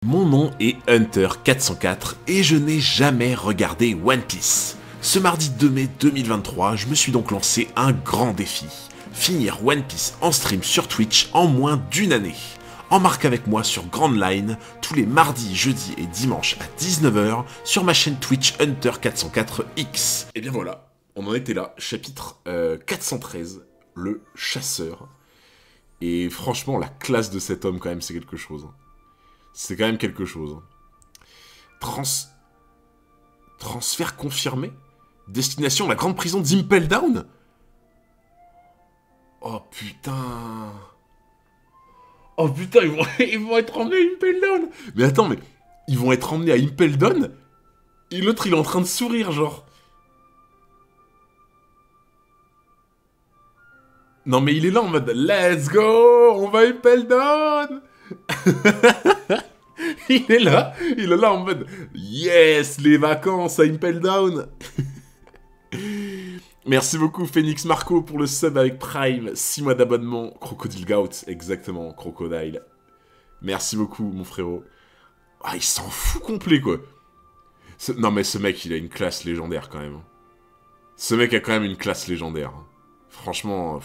Mon nom est Hunter404 et je n'ai jamais regardé One Piece. Ce mardi 2 mai 2023, je me suis donc lancé un grand défi. Finir One Piece en stream sur Twitch en moins d'une année. Embarque avec moi sur Grand Line tous les mardis, jeudis et dimanches à 19 h sur ma chaîne Twitch Hunter404X. Et bien voilà, on en était là, chapitre 413, le chasseur. Et franchement, la classe de cet homme quand même, c'est quelque chose. C'est quand même quelque chose. Transfert confirmé? Destination la grande prison d'Impel Down? Oh putain. Oh putain, ils vont être emmenés à Impel Down. Mais attends, mais ils vont être emmenés à Impel Down? Et l'autre, il est en train de sourire, genre. Non mais il est là en mode let's go, on va à Impel Down. il est là en mode yes, les vacances à Impel Down. Merci beaucoup Phoenix Marco pour le sub avec Prime, 6 mois d'abonnement, Crocodile Gout, exactement, Crocodile. Merci beaucoup mon frérot. Ah, il s'en fout complet quoi. Non mais ce mec, il a une classe légendaire quand même. Ce mec a quand même une classe légendaire. Franchement,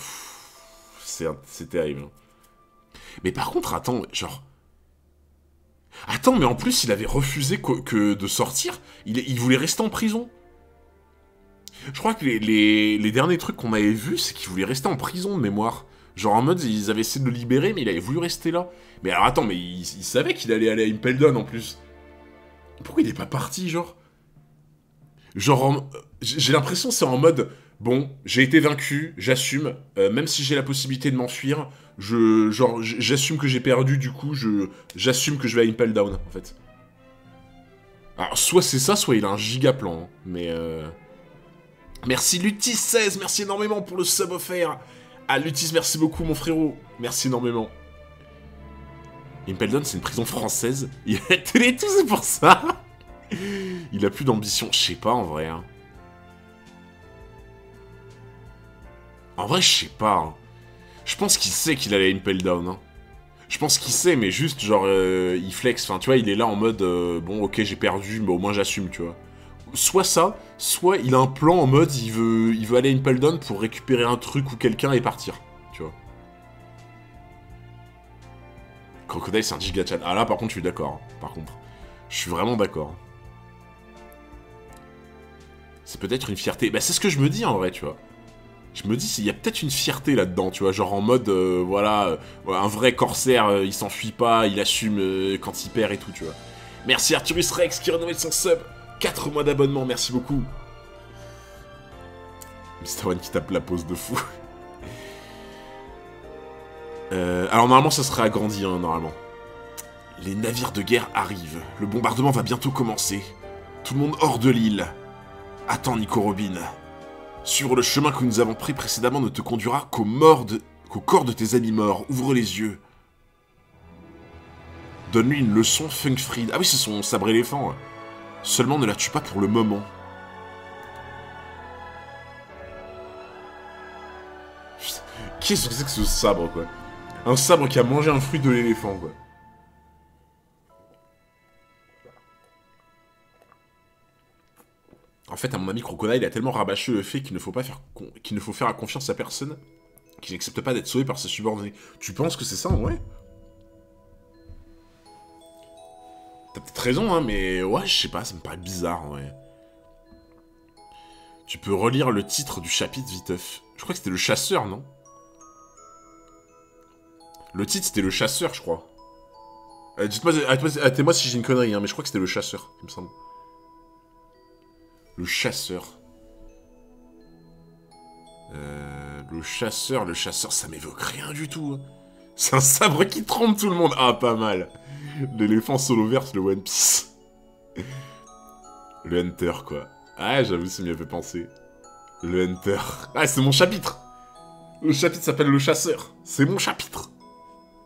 c'est terrible. Mais par contre, attends, genre... Attends, mais en plus, il avait refusé que de sortir. Il voulait rester en prison. Je crois que les derniers trucs qu'on avait vus, c'est qu'il voulait rester en prison de mémoire. Genre en mode, ils avaient essayé de le libérer, mais il avait voulu rester là. Mais alors attends, mais il savait qu'il allait aller à Impel Down en plus. Pourquoi il est pas parti, genre? Genre, j'ai l'impression c'est en mode... Bon, j'ai été vaincu, j'assume, même si j'ai la possibilité de m'enfuir, j'assume que j'ai perdu, du coup, j'assume que je vais à Impel Down, en fait. Alors, soit c'est ça, soit il a un giga plan, hein, mais Merci Lutis16, merci énormément pour le sub offert. Ah, Lutis, merci beaucoup, mon frérot, merci énormément. Impel Down, c'est une prison française, il a télé tout, c'est pour ça. Il a plus d'ambition, je sais pas, en vrai, hein. En vrai, je sais pas. Hein. Je pense qu'il sait qu'il allait Impel Down. Hein. Je pense qu'il sait, mais juste, genre, il flex. Enfin, tu vois, il est là en mode, bon, ok, j'ai perdu, mais au moins j'assume, tu vois. Soit ça, soit il a un plan en mode, il veut aller à Impel Down pour récupérer un truc ou quelqu'un et partir, tu vois. Crocodile, c'est un giga chat. Ah là, par contre, je suis d'accord. Hein, par contre, je suis vraiment d'accord. C'est peut-être une fierté. Bah, c'est ce que je me dis en vrai, tu vois. Je me dis, il y a peut-être une fierté là-dedans, tu vois, genre en mode, voilà, un vrai corsaire, il s'enfuit pas, il assume quand il perd et tout, tu vois. Merci Arturus Rex qui renouvelle son sub, 4 mois d'abonnement, merci beaucoup. Mr. One qui tape la pause de fou. Alors normalement, ça sera agrandi, hein, normalement. Les navires de guerre arrivent, le bombardement va bientôt commencer. Tout le monde hors de l'île. Attends, Nico Robin. Suivre le chemin que nous avons pris précédemment ne te conduira qu'au corps de tes amis morts. Ouvre les yeux. Donne-lui une leçon, Funkfried. Ah oui, c'est son sabre éléphant. Seulement ne la tue pas pour le moment. Qu'est-ce que c'est que ce sabre, quoi? Un sabre qui a mangé un fruit de l'éléphant, quoi. En fait, à mon ami Crocodile, il a tellement rabâché le fait qu'il ne faut faire confiance à personne, qu'il n'accepte pas d'être sauvé par ses subordonnés. Tu penses que c'est ça, ouais? T'as peut-être raison, hein, mais ouais, je sais pas, ça me paraît bizarre, ouais. Tu peux relire le titre du chapitre, viteuf. Je crois que c'était le chasseur, non? Le titre, c'était le chasseur, je crois. Dites-moi, arrêtez-moi si j'ai une connerie, hein, mais je crois que c'était le chasseur, il me semble. Le chasseur. Le chasseur, ça m'évoque rien du tout. Hein. C'est un sabre qui trempe tout le monde. Ah, pas mal. L'éléphant solo vert, le One Piece. Le Hunter, quoi. Ah, j'avoue, ça m'y avait pensé. Le Hunter. Ah, c'est mon chapitre. Le chapitre s'appelle le chasseur. C'est mon chapitre.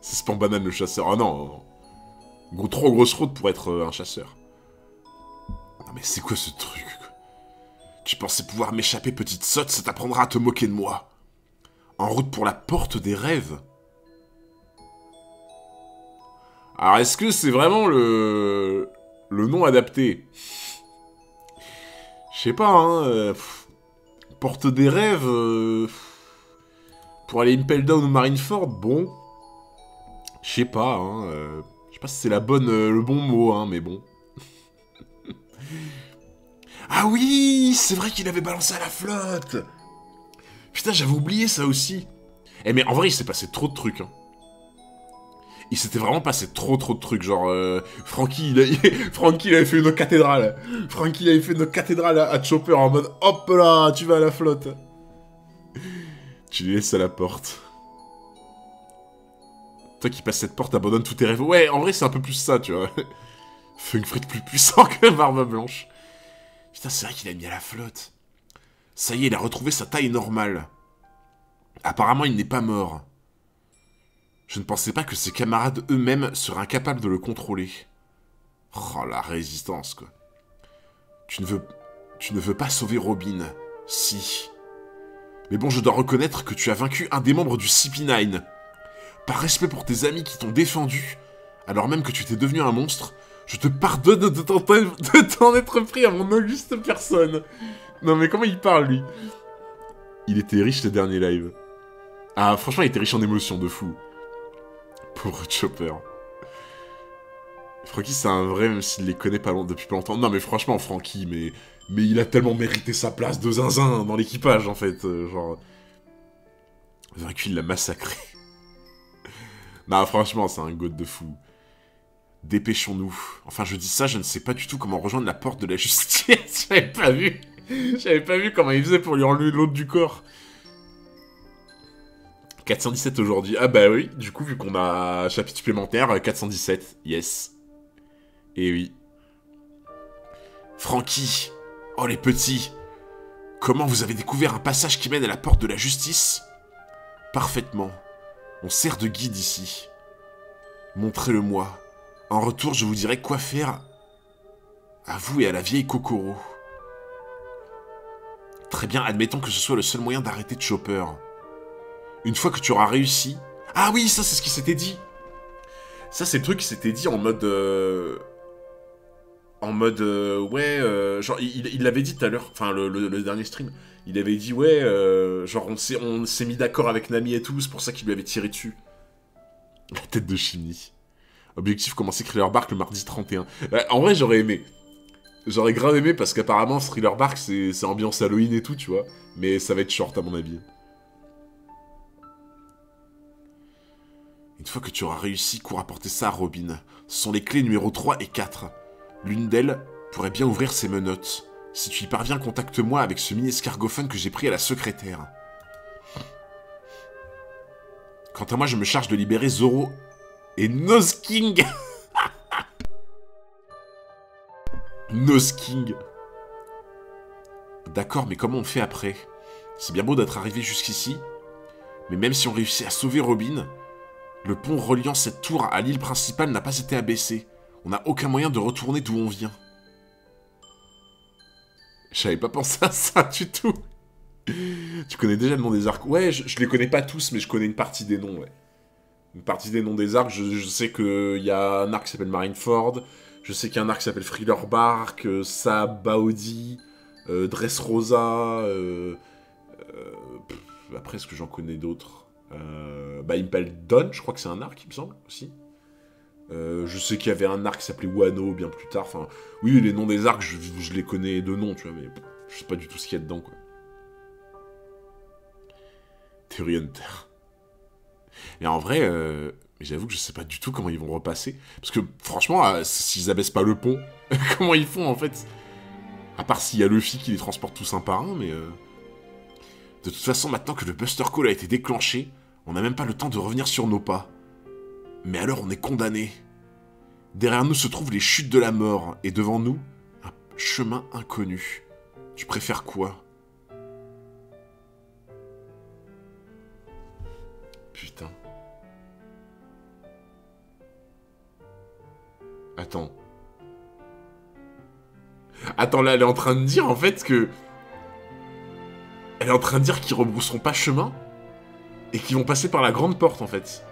C'est Spam Banane, le chasseur. Oh non. Trop grosse route pour être un chasseur. Non, mais c'est quoi ce truc? Tu pensais pouvoir m'échapper, petite sotte, ça t'apprendra à te moquer de moi. En route pour la porte des rêves. Alors, est-ce que c'est vraiment le nom adapté? Je sais pas, hein. Porte des rêves... pour aller Impel Down ou Marineford, bon... Je sais pas, hein. Je sais pas si c'est le bon mot, hein, mais bon. Ah oui, c'est vrai qu'il avait balancé à la flotte. Putain, j'avais oublié ça aussi. Eh mais en vrai, il s'est passé trop de trucs, hein. Il s'était vraiment passé trop de trucs, genre... Franky, il avait fait une cathédrale. Franky, il avait fait une cathédrale à Chopper en mode... Hop là, tu vas à la flotte. Tu les laisses à la porte. Toi qui passes cette porte, abandonne tous tes rêves. Ouais, en vrai, c'est un peu plus ça, tu vois. Funkfrit plus puissant que Barbe Blanche. Putain, c'est vrai qu'il a mis à la flotte. Ça y est, il a retrouvé sa taille normale. Apparemment, il n'est pas mort. Je ne pensais pas que ses camarades eux-mêmes seraient incapables de le contrôler. Oh, la résistance, quoi. Tu ne veux pas sauver Robin. Si. Mais bon, je dois reconnaître que tu as vaincu un des membres du CP9. Par respect pour tes amis qui t'ont défendu, alors même que tu t'es devenu un monstre, je te pardonne de t'en être pris à mon auguste personne. Non mais comment il parle, lui? Il était riche, le dernier live. Ah, franchement, il était riche en émotions, de fou. Pauvre Chopper. Franky, c'est un vrai, même s'il les connaît pas depuis pas longtemps. Non mais franchement, Franky, mais il a tellement mérité sa place de zinzin dans l'équipage, en fait. Genre... Vaincu, il l'a massacré. Non, franchement, c'est un goat de fou. Dépêchons-nous. Enfin, je dis ça, je ne sais pas du tout comment rejoindre la porte de la justice. J'avais pas vu. J'avais pas vu comment il faisait pour lui enlever l'autre du corps. 417 aujourd'hui. Ah bah oui, du coup, vu qu'on a un chapitre supplémentaire, 417. Yes. Et oui. Franky. Oh, les petits. Comment vous avez découvert un passage qui mène à la porte de la justice? Parfaitement. On sert de guide ici. Montrez-le-moi. En retour, je vous dirai quoi faire à vous et à la vieille Kokoro. Très bien, admettons que ce soit le seul moyen d'arrêter Chopper. Une fois que tu auras réussi... Ah oui, ça c'est ce qui s'était dit. Ça c'est le truc qui s'était dit en mode... ouais, genre il l'avait dit tout à l'heure, enfin le dernier stream, il avait dit ouais, genre on s'est mis d'accord avec Nami et tout, c'est pour ça qu'il lui avait tiré dessus. La tête de Shimny. Objectif, commencer Thriller Bark le mardi 31. En vrai, j'aurais aimé. J'aurais grave aimé parce qu'apparemment, Thriller Bark, c'est ambiance Halloween et tout, tu vois. Mais ça va être short, à mon avis. Une fois que tu auras réussi, cours apporter ça à Robin. Ce sont les clés numéro 3 et 4. L'une d'elles pourrait bien ouvrir ses menottes. Si tu y parviens, contacte-moi avec ce mini-escargophone que j'ai pris à la secrétaire. Quant à moi, je me charge de libérer Zoro et Nose King. Nose King. D'accord, mais comment on fait après? C'est bien beau d'être arrivé jusqu'ici, mais même si on réussit à sauver Robin, le pont reliant cette tour à l'île principale n'a pas été abaissé. On n'a aucun moyen de retourner d'où on vient. J'avais pas pensé à ça du tout. Tu connais déjà le nom des arcs? Ouais, je les connais pas tous, mais je connais une partie des noms, ouais. Une partie des noms des arcs, je sais qu'il y a un arc qui s'appelle Marineford, je sais qu'il y a un arc qui s'appelle Thriller Bark, Sabaody, Dressrosa, après est-ce que j'en connais d'autres? Impel Down, je crois que c'est un arc, il me semble, aussi. Je sais qu'il y avait un arc qui s'appelait Wano bien plus tard, enfin, oui, les noms des arcs, je les connais de nom, tu vois, mais je sais pas du tout ce qu'il y a dedans, quoi. Theory Hunter. Et en vrai, j'avoue que je sais pas du tout comment ils vont repasser. Parce que, franchement, s'ils abaissent pas le pont, comment ils font, en fait? À part s'il y a Luffy qui les transporte tous un par un, mais... De toute façon, maintenant que le Buster Call a été déclenché, on n'a même pas le temps de revenir sur nos pas. Mais alors on est condamnés. Derrière nous se trouvent les chutes de la mort, et devant nous, un chemin inconnu. Tu préfères quoi? Putain. Attends. Attends, là, elle est en train de dire, en fait, que... Elle est en train de dire qu'ils rebrousseront pas chemin, et qu'ils vont passer par la grande porte, en fait.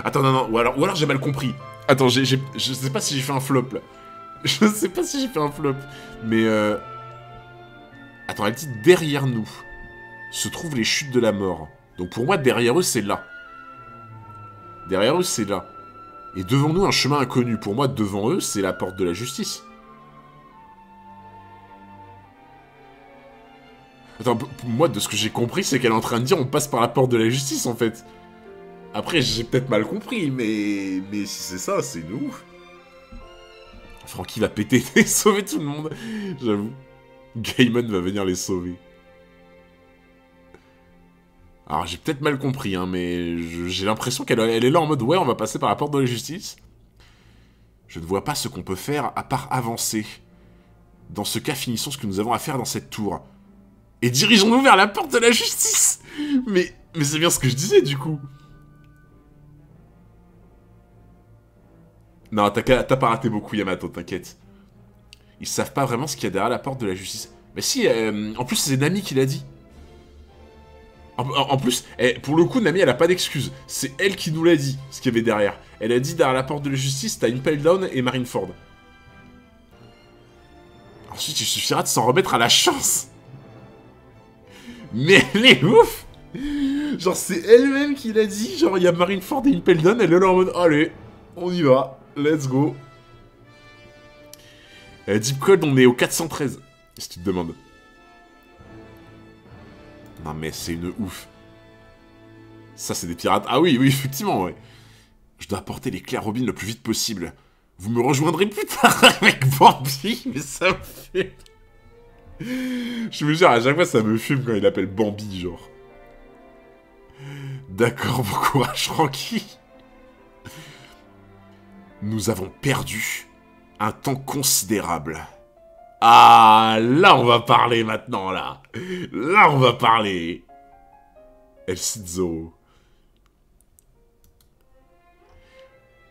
Attends, non, ou alors j'ai mal compris. Attends, je sais pas si j'ai fait un flop, là. Je sais pas si j'ai fait un flop. Mais, Attends, elle dit derrière nous se trouvent les chutes de la mort. Donc pour moi, derrière eux, c'est là. Derrière eux, c'est là. Et devant nous, un chemin inconnu. Pour moi, devant eux, c'est la porte de la justice. Attends, pour moi, de ce que j'ai compris, c'est qu'elle est en train de dire on passe par la porte de la justice, en fait. Après, j'ai peut-être mal compris, mais si c'est ça, c'est nous. Francky va péter et sauver tout le monde, j'avoue. Gaimon va venir les sauver. Alors, j'ai peut-être mal compris, hein, mais j'ai l'impression qu'elle est là en mode ouais, on va passer par la porte de la justice. Je ne vois pas ce qu'on peut faire à part avancer. Dans ce cas, finissons ce que nous avons à faire dans cette tour. Et dirigeons-nous vers la porte de la justice. Mais c'est bien ce que je disais, du coup. Non, t'as pas raté beaucoup, Yamato, t'inquiète. Ils savent pas vraiment ce qu'il y a derrière la porte de la justice. Mais si, en plus, c'est Nami qui l'a dit. En plus, pour le coup, Nami, elle a pas d'excuse. C'est elle qui nous l'a dit, ce qu'il y avait derrière. Elle a dit, derrière la porte de la justice, t'as Impel Down et Marineford. Ensuite, il suffira de s'en remettre à la chance. Mais elle est ouf. Genre, c'est elle-même qui l'a dit. Genre, il y a Marineford et Impel Down, elle est là en mode, allez, on y va, let's go. Deep Code, on est au 413, si tu te demandes. Non mais c'est une ouf. Ça c'est des pirates. Ah oui, oui, effectivement, ouais. Je dois apporter les clés à Robin le plus vite possible. Vous me rejoindrez plus tard avec Bambi, mais ça me fait... Je me jure, à chaque fois ça me fume quand il appelle Bambi, genre. D'accord, bon courage, Francky. Nous avons perdu un temps considérable. Ah, là on va parler maintenant, là. Là on va parler. Elle cite Zoro.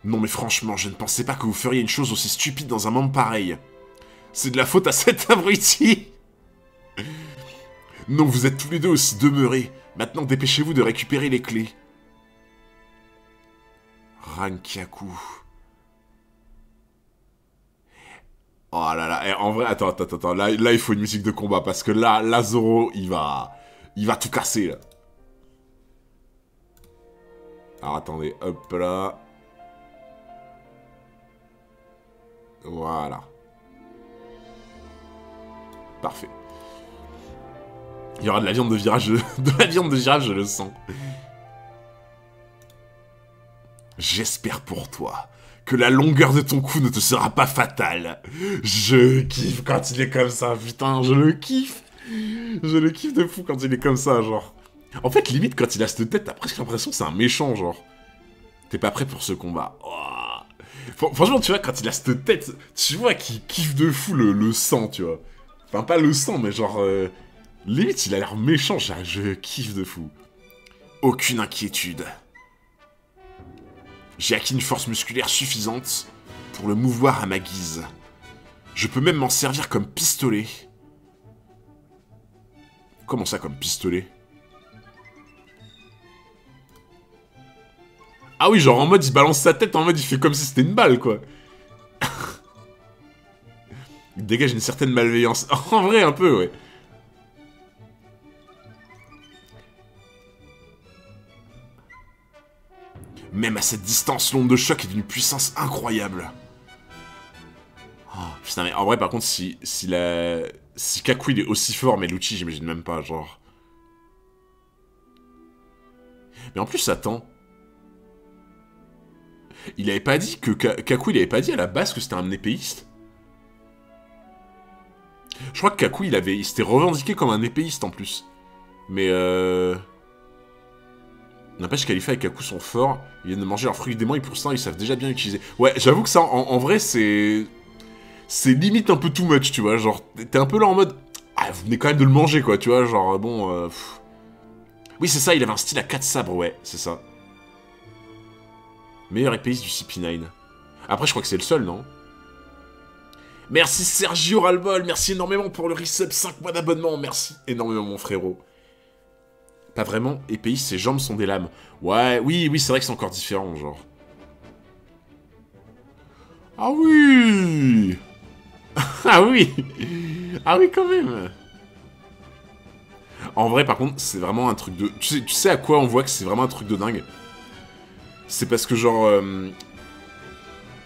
Non mais franchement, je ne pensais pas que vous feriez une chose aussi stupide dans un monde pareil. C'est de la faute à cet abruti. Non, vous êtes tous les deux aussi demeurés. Maintenant, dépêchez-vous de récupérer les clés. Rankaku. Oh là là, en vrai, attends, là, il faut une musique de combat, parce que là, Zoro, il va tout casser, là. Alors, attendez, hop là. Voilà. Parfait. Il y aura de la viande de virage, de la viande de girafe, je le sens. J'espère pour toi que la longueur de ton cou ne te sera pas fatale. Je kiffe quand il est comme ça, putain, je le kiffe. Je le kiffe de fou quand il est comme ça, genre. En fait, limite, quand il a cette tête, t'as presque l'impression que c'est un méchant, genre. T'es pas prêt pour ce combat. Oh. Franchement, tu vois, quand il a cette tête, tu vois qu'il kiffe de fou le sang, tu vois. Enfin, pas le sang, mais genre... limite, il a l'air méchant, genre, je kiffe de fou. Aucune inquiétude. J'ai acquis une force musculaire suffisante pour le mouvoir à ma guise. Je peux même m'en servir comme pistolet. Comment ça, comme pistolet? Ah oui, genre en mode, il balance sa tête, en mode, il fait comme si c'était une balle, quoi. Il dégage une certaine malveillance. En vrai, un peu, ouais. Même à cette distance, l'onde de choc est d'une puissance incroyable. Oh, putain, mais en vrai, par contre, si Kaku il est aussi fort, mais Lucci, j'imagine même pas, genre. Mais en plus, attends. Il avait pas dit que Kaku, il avait pas dit à la base que c'était un épéiste. Je crois que Kaku, il s'était revendiqué comme un épéiste en plus. Mais n'empêche qu'Alifa et Kaku sont forts, ils viennent de manger leurs fruits du démon et pour l'instant ils savent déjà bien utiliser. Ouais, j'avoue que ça, en vrai, c'est limite un peu too much, tu vois, genre, t'es un peu là en mode... Ah, vous venez quand même de le manger, quoi, tu vois, genre, bon... Oui, c'est ça, il avait un style à 4 sabres, ouais, c'est ça. Meilleur épéiste du CP9. Après, je crois que c'est le seul, non? Merci Sergio Ralbol, merci énormément pour le resub, 5 mois d'abonnement, merci énormément mon frérot. Pas vraiment épéiste, ses jambes sont des lames. Ouais, oui, oui, c'est vrai que c'est encore différent, genre. Ah oui. Ah oui. Ah oui, quand même. En vrai, par contre, c'est vraiment un truc de... Tu sais à quoi on voit que c'est vraiment un truc de dingue? C'est parce que, genre...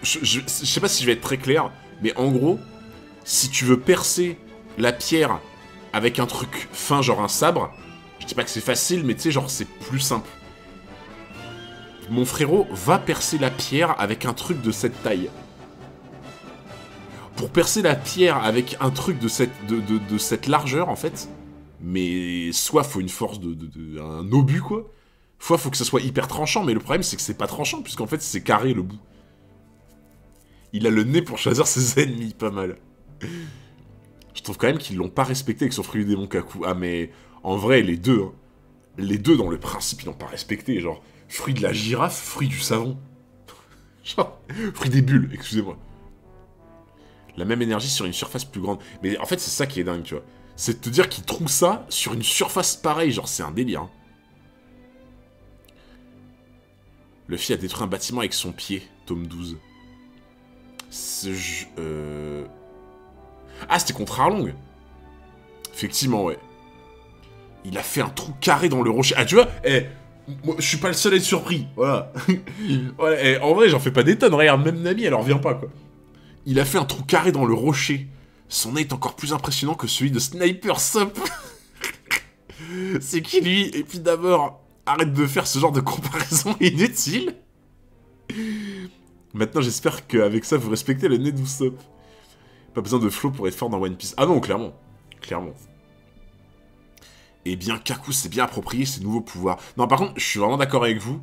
je sais pas si je vais être très clair, mais en gros, si tu veux percer la pierre avec un truc fin, genre un sabre, je dis pas que c'est facile, mais tu sais, genre, c'est plus simple. Mon frérot va percer la pierre avec un truc de cette taille. Pour percer la pierre avec un truc de cette largeur, en fait, mais soit faut une force un obus, quoi, soit faut que ça soit hyper tranchant, mais le problème, c'est que c'est pas tranchant, puisqu'en fait, c'est carré, le bout. Il a le nez pour choisir ses ennemis, pas mal. Je trouve quand même qu'ils l'ont pas respecté avec son fruit du démon Kaku. Ah, mais en vrai, les deux, hein. Les deux, dans le principe, ils l'ont pas respecté. Genre, fruit de la girafe, fruit du savon. Genre, fruit des bulles, excusez-moi. La même énergie sur une surface plus grande. Mais en fait, c'est ça qui est dingue, tu vois. C'est de te dire qu'il trouve ça sur une surface pareille. Genre, c'est un délire. Hein. Le fils a détruit un bâtiment avec son pied, tome 12. Ah, c'était contre Arlong. Effectivement, ouais. Il a fait un trou carré dans le rocher. Ah, tu vois, moi, je suis pas le seul à être surpris. Voilà. Ouais, en vrai, j'en fais pas des tonnes. Regarde, même Nami, elle en revient pas, quoi. Il a fait un trou carré dans le rocher. Son nez est encore plus impressionnant que celui de Sniper Sop. C'est qui, lui? Et puis d'abord, arrête de faire ce genre de comparaison inutile. Maintenant, j'espère qu'avec ça, vous respectez le nez d'Usopp. Pas besoin de flow pour être fort dans One Piece. Ah non, clairement. Clairement. Eh bien, Kaku s'est bien approprié ses nouveaux pouvoirs. Non, par contre, je suis vraiment d'accord avec vous.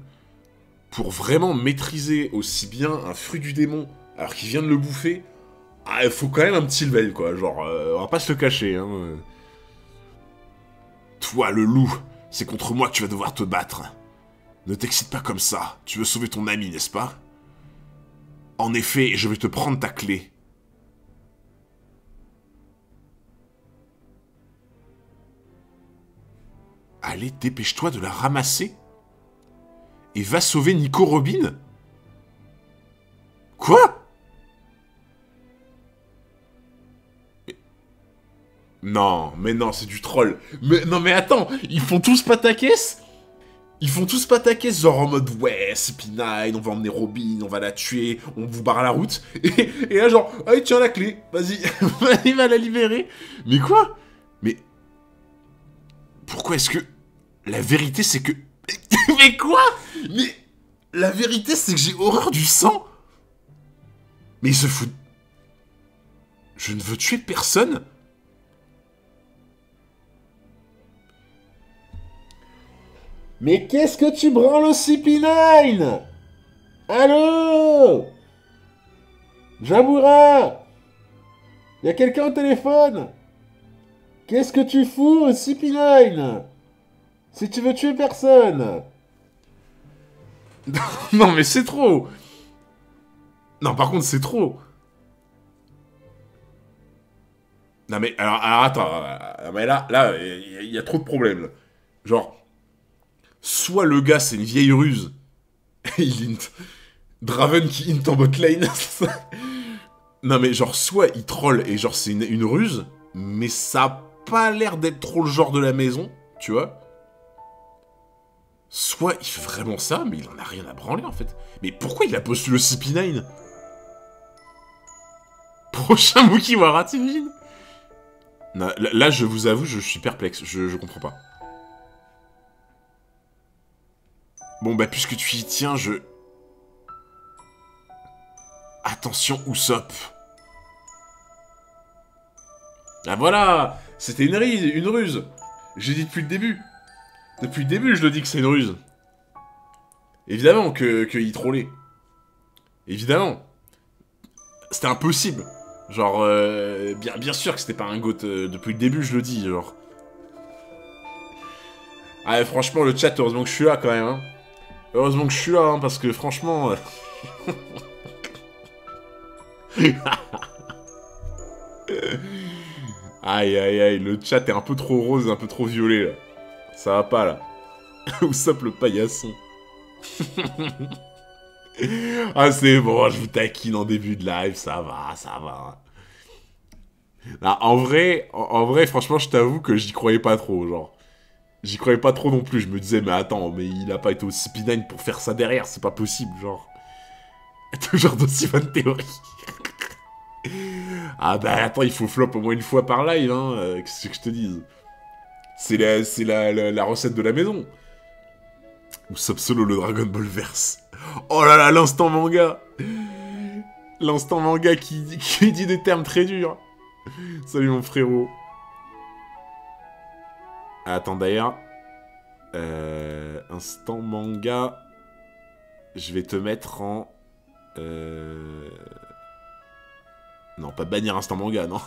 Pour vraiment maîtriser aussi bien un fruit du démon, alors qu'il vient de le bouffer, il faut quand même un petit level, quoi. Genre, on va pas se le cacher, hein. Toi, le loup, c'est contre moi que tu vas devoir te battre. Ne t'excite pas comme ça. Tu veux sauver ton ami, n'est-ce pas? En effet, je vais te prendre ta clé. Allez, dépêche-toi de la ramasser. Et va sauver Nico Robin. Quoi? Non, mais non, c'est du troll. Mais non, mais attends, ils font tous pataquès? Ils font tous pataquès, genre en mode ouais, CP9, on va emmener Robin, on va la tuer, on vous barre la route. Et là, genre, allez, tiens la clé, vas-y, il va la libérer. Mais quoi? Mais pourquoi est-ce que la vérité, c'est que mais quoi? Mais la vérité, c'est que j'ai horreur du sang. Mais il se fout. Je ne veux tuer personne. Mais qu'est-ce que tu branles au CP9? Allô? Jamoura? Y'a quelqu'un au téléphone? Qu'est-ce que tu fous au CP9? Si tu veux tuer personne. Non mais c'est trop. Non par contre c'est trop. Non mais alors attends, mais là il y a trop de problèmes. Là. Genre soit le gars c'est une vieille ruse et il int Draven qui int en bot lane. Non mais genre soit il troll et genre c'est une ruse, mais ça a pas l'air d'être trop le genre de la maison, tu vois. Soit il fait vraiment ça, mais il en a rien à branler en fait. Mais pourquoi il a postulé le CP9? Prochain Mukiwara, t'imagines? Non, là, je vous avoue, je suis perplexe, je comprends pas. Bon, bah, puisque tu y tiens, Attention, Usopp. Ah voilà. C'était une ruse. J'ai dit depuis le début. Depuis le début, je le dis que c'est une ruse. Évidemment qu'il trollait. Évidemment. C'était impossible. Genre, bien sûr que c'était pas un goat. Depuis le début, je le dis, genre. Ah, franchement, le chat, heureusement que je suis là, quand même, hein. Heureusement que je suis là, hein, parce que, franchement... Aïe, aïe, aïe, le chat est un peu trop rose, un peu trop violet, là. Ça va pas, là. Usopp le paillasson. Ah, c'est bon, je vous taquine en début de live, ça va, ça va. Ah, en vrai, franchement, je t'avoue que j'y croyais pas trop, genre. J'y croyais pas trop non plus, je me disais, mais attends, mais il a pas été aussi P9 pour faire ça derrière, c'est pas possible, genre. Toujours d'aussi bonne théorie. Ah bah attends, il faut flop au moins une fois par live, hein, qu'est-ce que je te dise. C'est la recette de la maison. Usopp solo le Dragon Ball Verse. Oh là là, l'instant manga. L'instant manga qui dit des termes très durs. Salut mon frérot. Attends d'ailleurs. Instant manga. Je vais te mettre en... Non, pas bannir instant manga, non.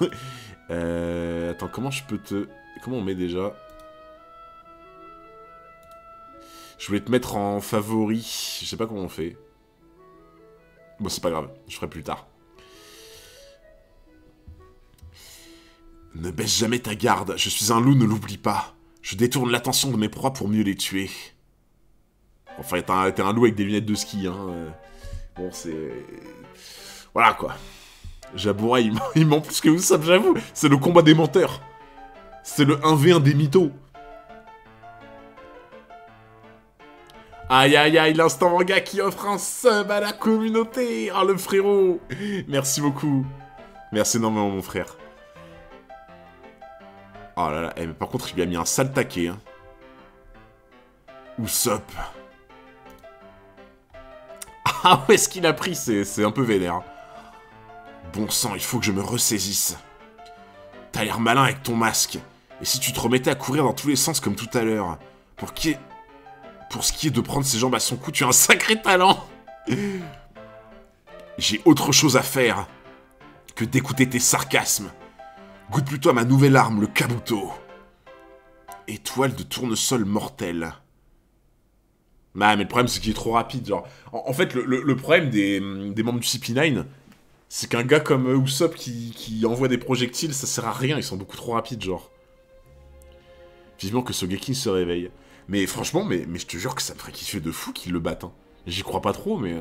Attends, comment je peux te... Comment on met déjà? Je voulais te mettre en favori. Je sais pas comment on fait. Bon, c'est pas grave. Je ferai plus tard. Ne baisse jamais ta garde. Je suis un loup, ne l'oublie pas. Je détourne l'attention de mes proies pour mieux les tuer. Enfin, t'es un loup avec des lunettes de ski, hein. Bon, c'est... Voilà, quoi. Jaboura, il ment plus que vous, ça, j'avoue. C'est le combat des menteurs. C'est le 1v1 des mythos. Aïe aïe aïe, l'instant manga qui offre un sub à la communauté. Oh, le frérot. Merci beaucoup. Merci énormément, mon frère. Oh là là, mais par contre, il lui a mis un sale taquet. Hein. Usopp. Ah, où est-ce qu'il a pris? C'est un peu vénère. Bon sang, il faut que je me ressaisisse. T'as l'air malin avec ton masque. Et si tu te remettais à courir dans tous les sens comme tout à l'heure? Pour ce qui est de prendre ses jambes à son cou, tu as un sacré talent. J'ai autre chose à faire que d'écouter tes sarcasmes. Goûte plutôt à ma nouvelle arme, le Kabuto. Étoile de tournesol mortelle. Bah, mais le problème, c'est qu'il est trop rapide, genre... En fait, le problème des membres du CP9, c'est qu'un gars comme Usopp qui envoie des projectiles, ça sert à rien, ils sont beaucoup trop rapides, genre. Vivement que Sogeking se réveille. Mais franchement, mais je te jure que ça me ferait kiffer de fou qu'il le batte, hein. J'y crois pas trop, mais...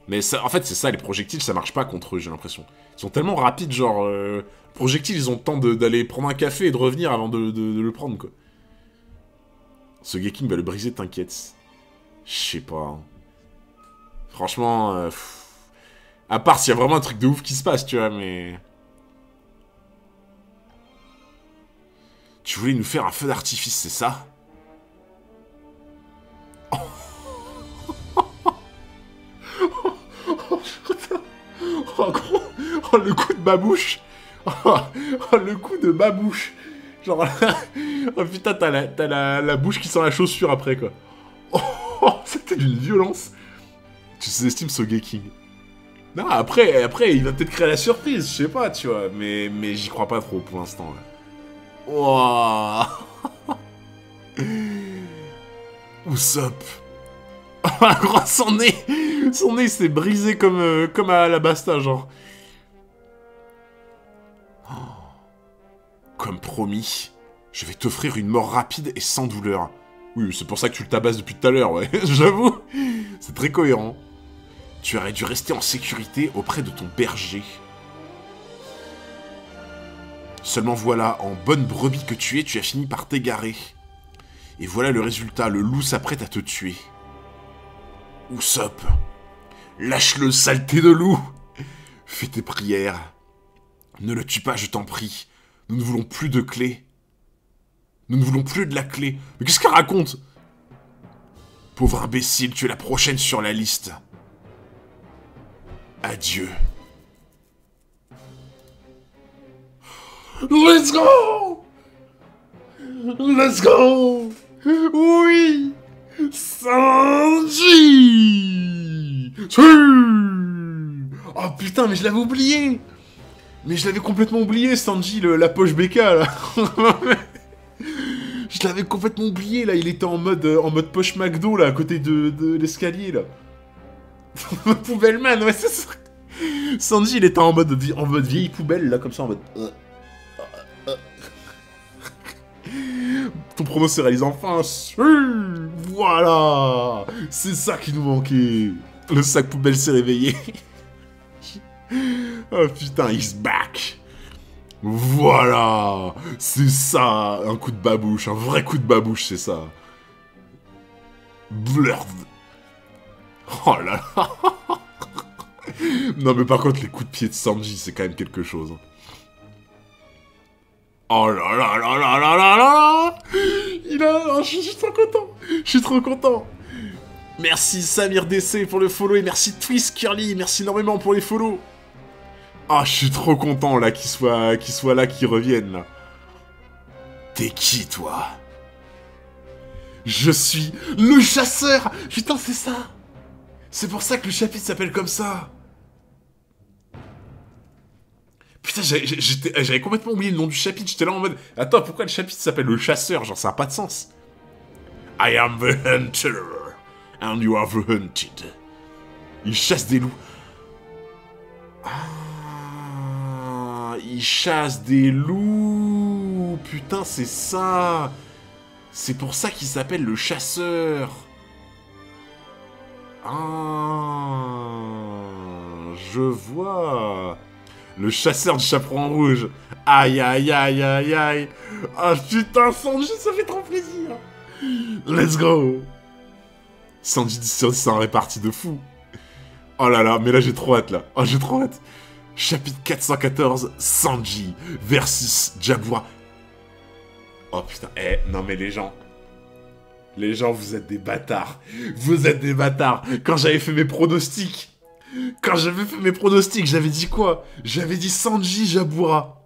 Mais ça, en fait, c'est ça, les projectiles, ça marche pas contre eux, j'ai l'impression. Ils sont tellement rapides, genre... projectiles, ils ont le temps d'aller prendre un café et de revenir avant de le prendre, quoi. Sogeking va le briser, t'inquiète. Je sais pas. Hein. Franchement... à part s'il y a vraiment un truc de ouf qui se passe, tu vois, mais... Tu voulais nous faire un feu d'artifice, c'est ça? Oh. Oh, gros. Oh, le coup de babouche. Oh, le coup de babouche. Genre, oh putain, t'as la bouche qui sent la chaussure après, quoi. Oh, c'était d'une violence. Tu sous-estimes Sogeking. Non, après, il va peut-être créer la surprise, je sais pas, tu vois. Mais j'y crois pas trop pour l'instant, là. Wow. Usopp. Oh, son nez s'est brisé comme à la Basta, genre. Oh. Comme promis, je vais t'offrir une mort rapide et sans douleur. Oui, c'est pour ça que tu le tabasses depuis tout à l'heure, ouais. J'avoue, c'est très cohérent. Tu aurais dû rester en sécurité auprès de ton berger. Seulement voilà, en bonne brebis que tu es, tu as fini par t'égarer. Et voilà le résultat, le loup s'apprête à te tuer. Usopp, lâche-le, saleté de loup. Fais tes prières. Ne le tue pas, je t'en prie. Nous ne voulons plus de clé. Nous ne voulons plus de la clé. Mais qu'est-ce qu'elle raconte? Pauvre imbécile, tu es la prochaine sur la liste. Adieu. Let's go! Let's go! Oui! Sanji! Oh putain, mais je l'avais oublié! Mais je l'avais complètement oublié, Sanji, la poche BK, là. Je l'avais complètement oublié, là. Il était en mode poche McDo, là, à côté de l'escalier, là. Poubelle-man, ouais, c'est ça. Sanji, il était en mode vieille poubelle, là, comme ça, en mode... Ton prono se réalise enfin. Voilà. C'est ça qui nous manquait. Le sac poubelle s'est réveillé. Oh putain, he's back. Voilà. C'est ça. Un coup de babouche. Un vrai coup de babouche, c'est ça. Blurred. Oh là là. Non mais par contre, les coups de pied de Sanji, c'est quand même quelque chose. Oh là là là là là là là. Il a... Oh, je suis trop content. Je suis trop content. Merci Samir DC pour le follow et merci Twist Curly. Merci énormément pour les follow. Ah, je suis trop content là qu'il soit là, qu'il revienne là. T'es qui toi? Je suis le chasseur. Putain, c'est ça. C'est pour ça que le chapitre s'appelle comme ça. Putain, j'avais complètement oublié le nom du chapitre. J'étais là en mode... Attends, pourquoi le chapitre s'appelle le chasseur? Genre, ça n'a pas de sens. I am the hunter. And you are the hunted. Il chasse des loups. Ah, il chasse des loups. Putain, c'est ça. C'est pour ça qu'il s'appelle le chasseur. Ah, je vois. Le chasseur du chaperon rouge. Aïe, aïe, aïe, aïe, aïe. Ah putain, Sanji, ça fait trop plaisir. Let's go. Sanji 10 sur 10, c'est un réparti de fou. Oh là là, mais là j'ai trop hâte là. Oh, j'ai trop hâte. Chapitre 414, Sanji versus Jabura. Oh putain, non mais les gens, vous êtes des bâtards. Vous êtes des bâtards. Quand j'avais fait mes pronostics, j'avais dit quoi? J'avais dit Sanji Jabura.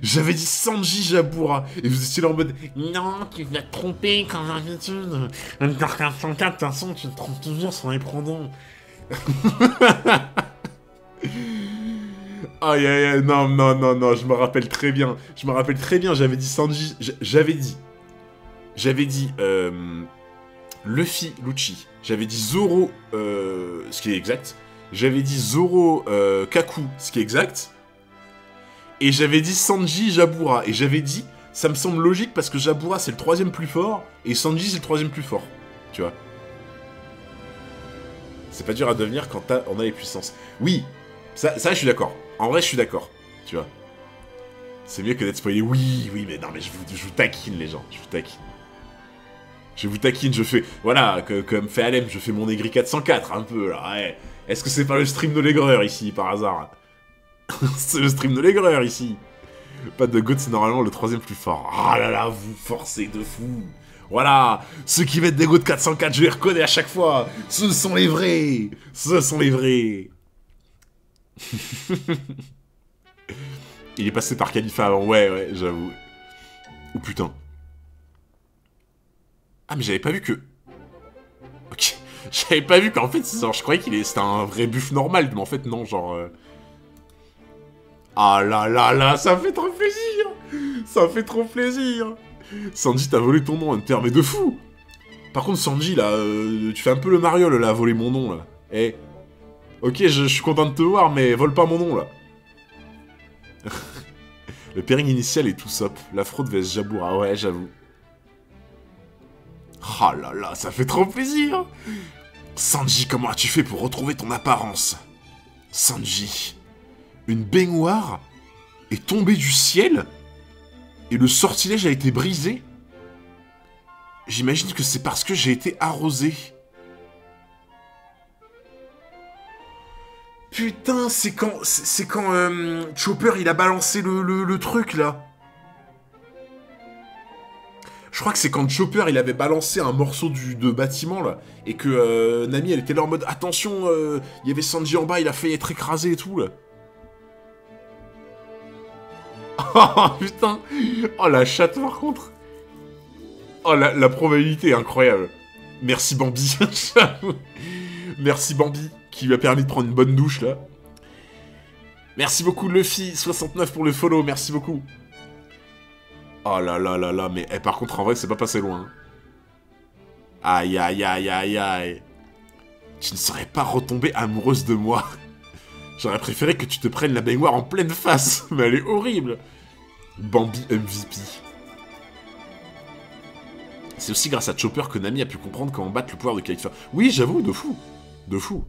J'avais dit Sanji Jabura. Et vous étiez là en mode... Non, tu vas te tromper comme d'habitude. Under 404, de toute façon, tu te trompes toujours sur les pronoms. Aïe aïe aïe, non, je me rappelle très bien. J'avais dit Sanji... J'avais dit Luffy, Lucci. J'avais dit Zoro, ce qui est exact. J'avais dit Zoro, Kaku, ce qui est exact. Et j'avais dit Sanji, Jabura. Et j'avais dit, ça me semble logique parce que Jabura c'est le 3ème plus fort. Et Sanji c'est le 3ème plus fort. Tu vois. C'est pas dur à devenir quand on a les puissances. Oui, ça je suis d'accord. En vrai je suis d'accord. Tu vois. C'est mieux que d'être spoilé. Oui, mais non mais je vous taquine les gens. Je vous taquine, je fais... Voilà, comme fait Alem, je fais mon aigri 404, un peu, là, ouais. Est-ce que c'est pas le stream de l'aigreur, ici, par hasard? C'est le stream de l'aigreur, ici. Pas de goût, c'est normalement le 3ème plus fort. Ah là là, vous forcez de fou. Voilà, ceux qui mettent des goûts de 404, je les reconnais à chaque fois. Ce sont les vrais. Il est passé par Khalifa avant, ouais, j'avoue. Oh putain. Ah, mais j'avais pas vu que... Ok. J'avais pas vu qu'en fait, genre, je croyais c'était un vrai buff normal, mais en fait, non, genre... Ah là là là, ça fait trop plaisir. Sanji, t'as volé ton nom, Hunter, mais de fou. Par contre, Sanji, là, tu fais un peu le mariole, là, à voler mon nom, là. Ok, je suis content de te voir, mais vole pas mon nom, là. Le pairing initial est tout sop. La fraude vs Jabura, ouais, j'avoue. Oh là là, ça fait trop plaisir. Sanji, comment as-tu fait pour retrouver ton apparence? Sanji, une baignoire est tombée du ciel et le sortilège a été brisé? J'imagine que c'est parce que j'ai été arrosé. Putain, c'est quand Chopper il a balancé le truc là. Je crois que c'est quand Chopper il avait balancé un morceau de bâtiment là, et que Nami elle était là en mode attention, il y avait Sanji en bas, il a failli être écrasé et tout là. Oh putain. Oh la chatte par contre. Oh la probabilité est incroyable. Merci Bambi. Merci Bambi qui lui a permis de prendre une bonne douche là. Merci beaucoup Luffy69 pour le follow, merci beaucoup. Oh là là là là, mais par contre en vrai c'est pas passé loin. Aïe aïe aïe aïe aïe. Tu ne serais pas retombée amoureuse de moi. J'aurais préféré que tu te prennes la baignoire en pleine face, mais elle est horrible. Bambi MVP. C'est aussi grâce à Chopper que Nami a pu comprendre comment battre le pouvoir de Kaifa. Oui, j'avoue, de fou. De fou.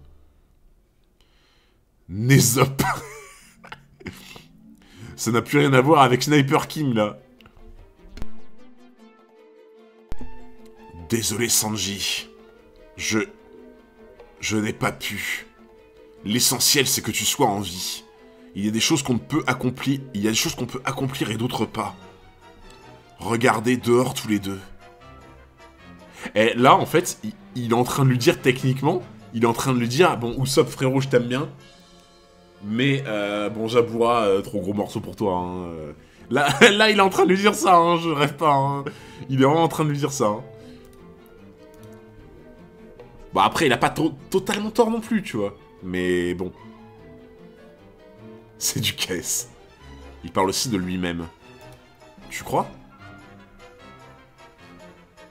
Nezop. Ça n'a plus rien à voir avec Sniper King, là. Désolé, Sanji. Je n'ai pas pu. L'essentiel, c'est que tu sois en vie. Il y a des choses qu'on peut accomplir. Il y a des choses qu'on peut accomplir et d'autres pas. Regardez dehors tous les deux. Et là, en fait, il est en train de lui dire techniquement, il est en train de lui dire, bon, Usopp frérot, je t'aime bien, mais bon, Jaboura, trop gros morceau pour toi. Hein. Là, il est en train de lui dire ça, hein, je rêve pas. Hein. Il est vraiment en train de lui dire ça. Hein. Bon, après, il a pas totalement tort non plus, tu vois. Mais bon. C'est du KS. Il parle aussi de lui-même. Tu crois?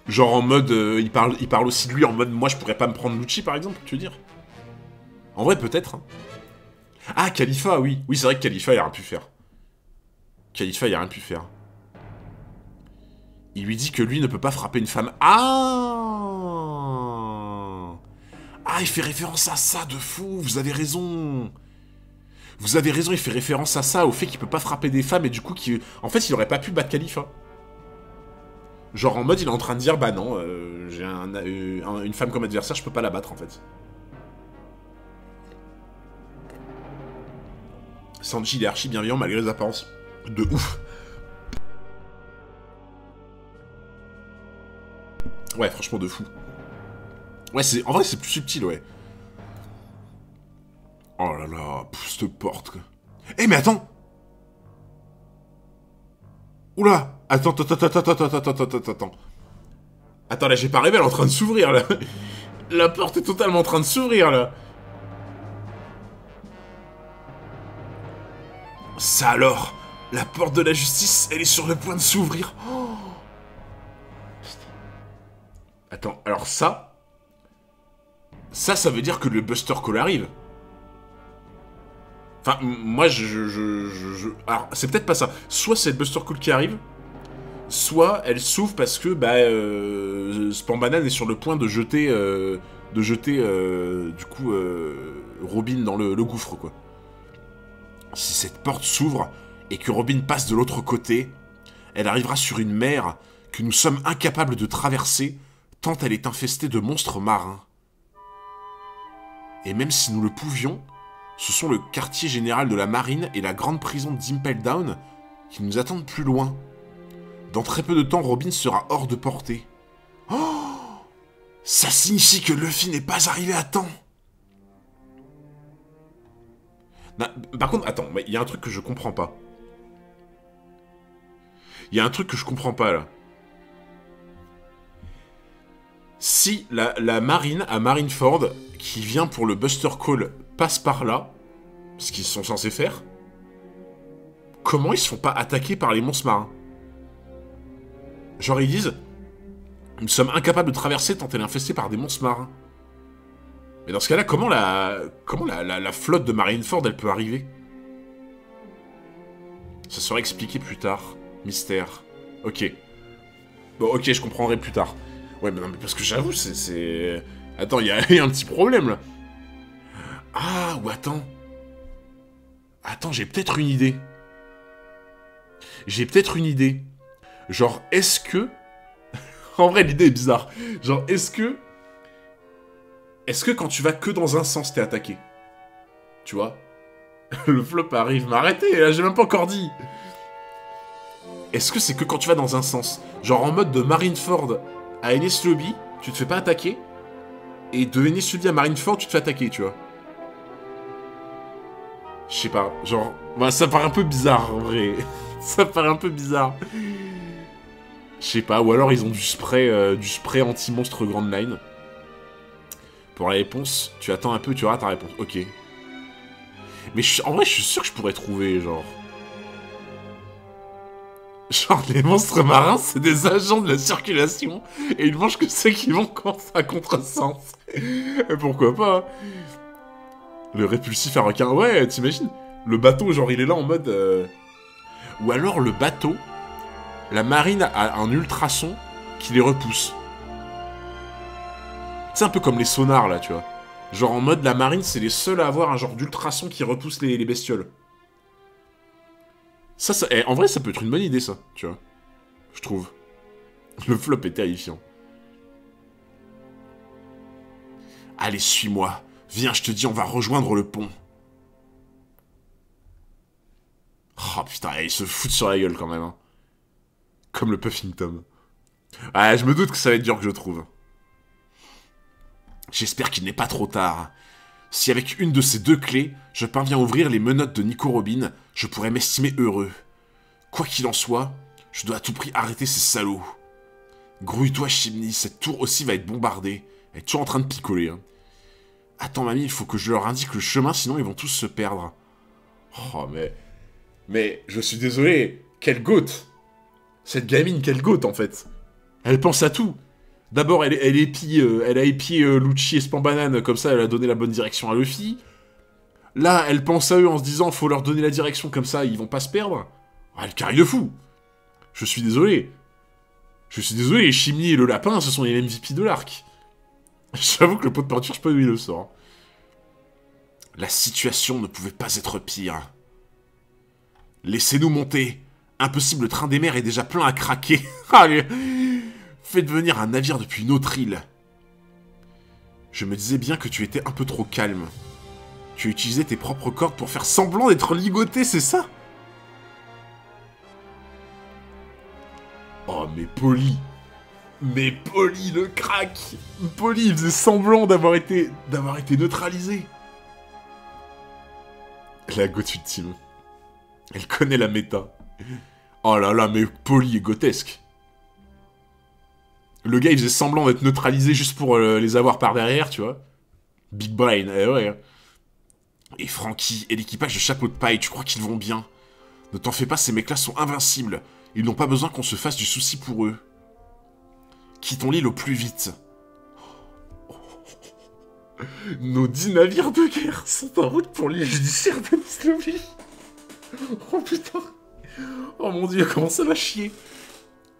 Genre en mode, il parle aussi de lui en mode, moi je pourrais pas me prendre Lucci par exemple, tu veux dire? En vrai, peut-être. Hein. Ah, Khalifa, oui. Oui, c'est vrai que Khalifa, il a rien pu faire. Khalifa, il a rien pu faire. Il lui dit que lui ne peut pas frapper une femme. Ah! Ah, il fait référence à ça, de fou, vous avez raison. Vous avez raison, il fait référence à ça, au fait qu'il peut pas frapper des femmes, et du coup, en fait, il aurait pas pu battre Khalifa. Genre en mode, il est en train de dire, bah non, j'ai une femme comme adversaire, je peux pas la battre, en fait. Sanji, il est archi bienveillant, malgré les apparences de ouf. Ouais, franchement, de fou. Ouais, en vrai, c'est plus subtil, ouais. Oh là là, cette porte, quoi. Eh, mais attends! Oula! Attends. Attends, là, j'ai pas rêvé, elle est en train de s'ouvrir, là. La porte est totalement en train de s'ouvrir, là. Ça alors! La porte de la justice, elle est sur le point de s'ouvrir. Oh. Attends, alors ça... Ça veut dire que le Buster Call arrive. Enfin, moi, alors, c'est peut-être pas ça. Soit c'est le Buster Call qui arrive, soit elle s'ouvre parce que, bah, Spambanan est sur le point de jeter, du coup, Robin dans le gouffre, quoi. Si cette porte s'ouvre et que Robin passe de l'autre côté, elle arrivera sur une mer que nous sommes incapables de traverser tant elle est infestée de monstres marins. Et même si nous le pouvions, ce sont le quartier général de la marine et la grande prison d'Impel Down qui nous attendent plus loin. Dans très peu de temps, Robin sera hors de portée. Oh! Ça signifie que Luffy n'est pas arrivé à temps. Non, par contre, attends, il y a un truc que je comprends pas. Il y a un truc que je comprends pas, là. Si la marine à Marineford, qui vient pour le Buster Call, passe par là, ce qu'ils sont censés faire, comment ils se font pas attaquer par les monstres marins? Genre ils disent, nous sommes incapables de traverser tant elle est infestée par des monstres marins. Mais dans ce cas-là, comment la flotte de Marineford, elle peut arriver? Ça sera expliqué plus tard. Mystère. Ok. Bon, ok, je comprendrai plus tard. Ouais, mais non, mais parce que j'avoue, c'est... Attends, il y a un petit problème, là. Ah, ou attends. Attends, j'ai peut-être une idée. Genre, est-ce que... En vrai, l'idée est bizarre. Genre, est-ce que quand tu vas que dans un sens, t'es attaqué? Tu vois? Le flop arrive, mais arrêtez, là, j'ai même pas encore dit. Est-ce que c'est que quand tu vas dans un sens? Genre en mode de Marineford à Enies Lobby, tu te fais pas attaquer, et de Enies Lobby à Marineford, tu te fais attaquer, tu vois? Je sais pas, genre... Bah, ça paraît un peu bizarre, en vrai. Ça paraît un peu bizarre. Je sais pas, ou alors ils ont du spray anti-monstre Grand Line. Pour la réponse, tu attends un peu, tu auras ta réponse. Ok. Mais en vrai, je suis sûr que je pourrais trouver, genre... Genre, les monstres marins, c'est des agents de la circulation, et ils mangent que ceux qui vont à contresens. Et pourquoi pas? Le répulsif à requin, ouais, t'imagines? Le bateau, genre, il est là en mode... Ou alors, le bateau, la marine a un ultrason, qui les repousse. C'est un peu comme les sonars, là, tu vois. Genre, en mode, la marine, c'est les seuls à avoir un genre d'ultrason qui repousse les bestioles. Ça, en vrai, ça peut être une bonne idée, ça, tu vois. Je trouve. Le flop est terrifiant. Allez, suis-moi. Viens, je te dis, on va rejoindre le pont. Oh, putain, ils se foutent sur la gueule, quand même, hein. Comme le Puffington. Ah, je me doute que ça va être dur que je trouve. J'espère qu'il n'est pas trop tard. Si avec une de ces deux clés, je parviens à ouvrir les menottes de Nico Robin, je pourrais m'estimer heureux. Quoi qu'il en soit, je dois à tout prix arrêter ces salauds. Grouille-toi, Chimney, cette tour aussi va être bombardée. Elle est toujours en train de picoler. Hein. Attends, mamie, il faut que je leur indique le chemin, sinon ils vont tous se perdre. Oh, mais je suis désolé, quelle gote. Cette gamine, quelle gote, en fait. Elle pense à tout. D'abord, elle a épié Lucci et Spambanane, comme ça, elle a donné la bonne direction à Luffy. Là, elle pense à eux en se disant, faut leur donner la direction, comme ça, ils vont pas se perdre. Ah, elle carry de fou. Je suis désolé. Chimney et le lapin, ce sont les MVP de l'arc. J'avoue que le pot de peinture, je sais pas d'où il le sort. La situation ne pouvait pas être pire. Laissez-nous monter. Impossible, le train des mers est déjà plein à craquer. Allez, faites venir un navire depuis une autre île. Je me disais bien que tu étais un peu trop calme. Tu utilisais tes propres cordes pour faire semblant d'être ligoté, c'est ça? Oh, mais Polly. Mais Polly, le crack. Polly, il faisait semblant d'avoir été neutralisé. La goth ultime. Elle connaît la méta. Oh là là, mais Polly est grotesque. Le gars, il faisait semblant d'être neutralisé juste pour les avoir par derrière, tu vois. Big brain, eh ouais. Et Frankie et l'équipage de Chapeau de Paille, tu crois qu'ils vont bien? Ne t'en fais pas, ces mecs-là sont invincibles. Ils n'ont pas besoin qu'on se fasse du souci pour eux. Quittons l'île au plus vite. Nos 10 navires de guerre sont en route pour l'île judiciaire de Nislovie. Oh putain. Oh mon dieu, comment ça va chier.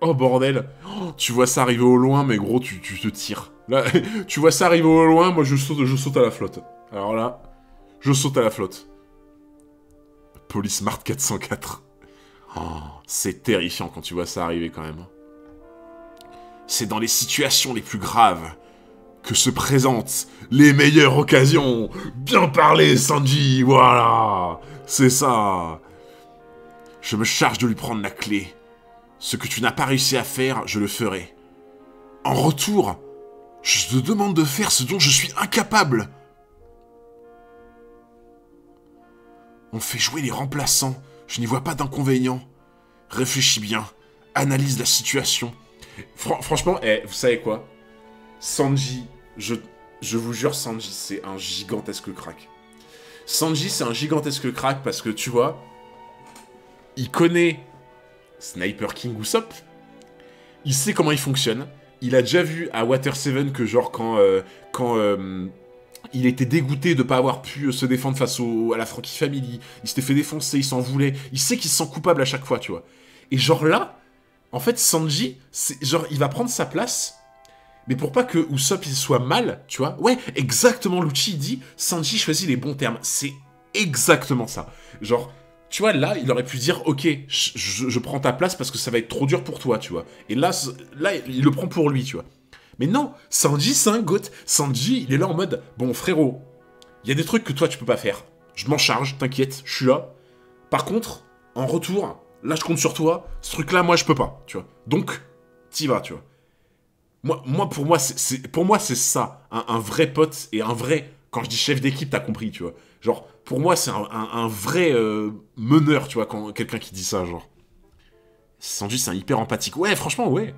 Oh bordel. Oh, tu vois ça arriver au loin, mais gros, tu te tires. Là, tu vois ça arriver au loin, moi je saute à la flotte. Alors là, je saute à la flotte. Police Smart 404. Oh, c'est terrifiant quand tu vois ça arriver quand même. C'est dans les situations les plus graves que se présentent les meilleures occasions. Bien parlé, Sanji, voilà. C'est ça. Je me charge de lui prendre la clé. Ce que tu n'as pas réussi à faire, je le ferai. En retour, je te demande de faire ce dont je suis incapable. On fait jouer les remplaçants. Je n'y vois pas d'inconvénient. Réfléchis bien. Analyse la situation. Franchement, vous savez quoi? Sanji, je vous jure, Sanji, c'est un gigantesque crack. Sanji, c'est un gigantesque crack parce que, tu vois, il connaît Sniper King Usopp, il sait comment il fonctionne, il a déjà vu à Water 7 que genre quand il était dégoûté de pas avoir pu se défendre face à la Frankie Family, il s'était fait défoncer, il s'en voulait, il sait qu'il se sent coupable à chaque fois, tu vois. Et genre là, en fait, Sanji, genre, il va prendre sa place, mais pour pas que Usopp il soit mal, tu vois. Ouais, exactement, Lucci dit, Sanji choisit les bons termes. C'est exactement ça. Genre, tu vois, là, il aurait pu dire, ok, je prends ta place parce que ça va être trop dur pour toi, tu vois. Et là, il le prend pour lui, tu vois. Mais non, Sanji, c'est un goth. Sanji, il est là en mode, bon, frérot, il y a des trucs que toi, tu peux pas faire. Je m'en charge, t'inquiète, je suis là. Par contre, en retour, là, je compte sur toi. Ce truc-là, moi, je peux pas, tu vois. Donc, t'y vas, tu vois. Pour moi, c'est ça. Un vrai pote et un vrai... Quand je dis chef d'équipe, t'as compris, tu vois. Genre, pour moi, c'est un vrai meneur, tu vois, quand quelqu'un qui dit ça, genre. Sanji, c'est un hyper empathique. Ouais, franchement, ouais.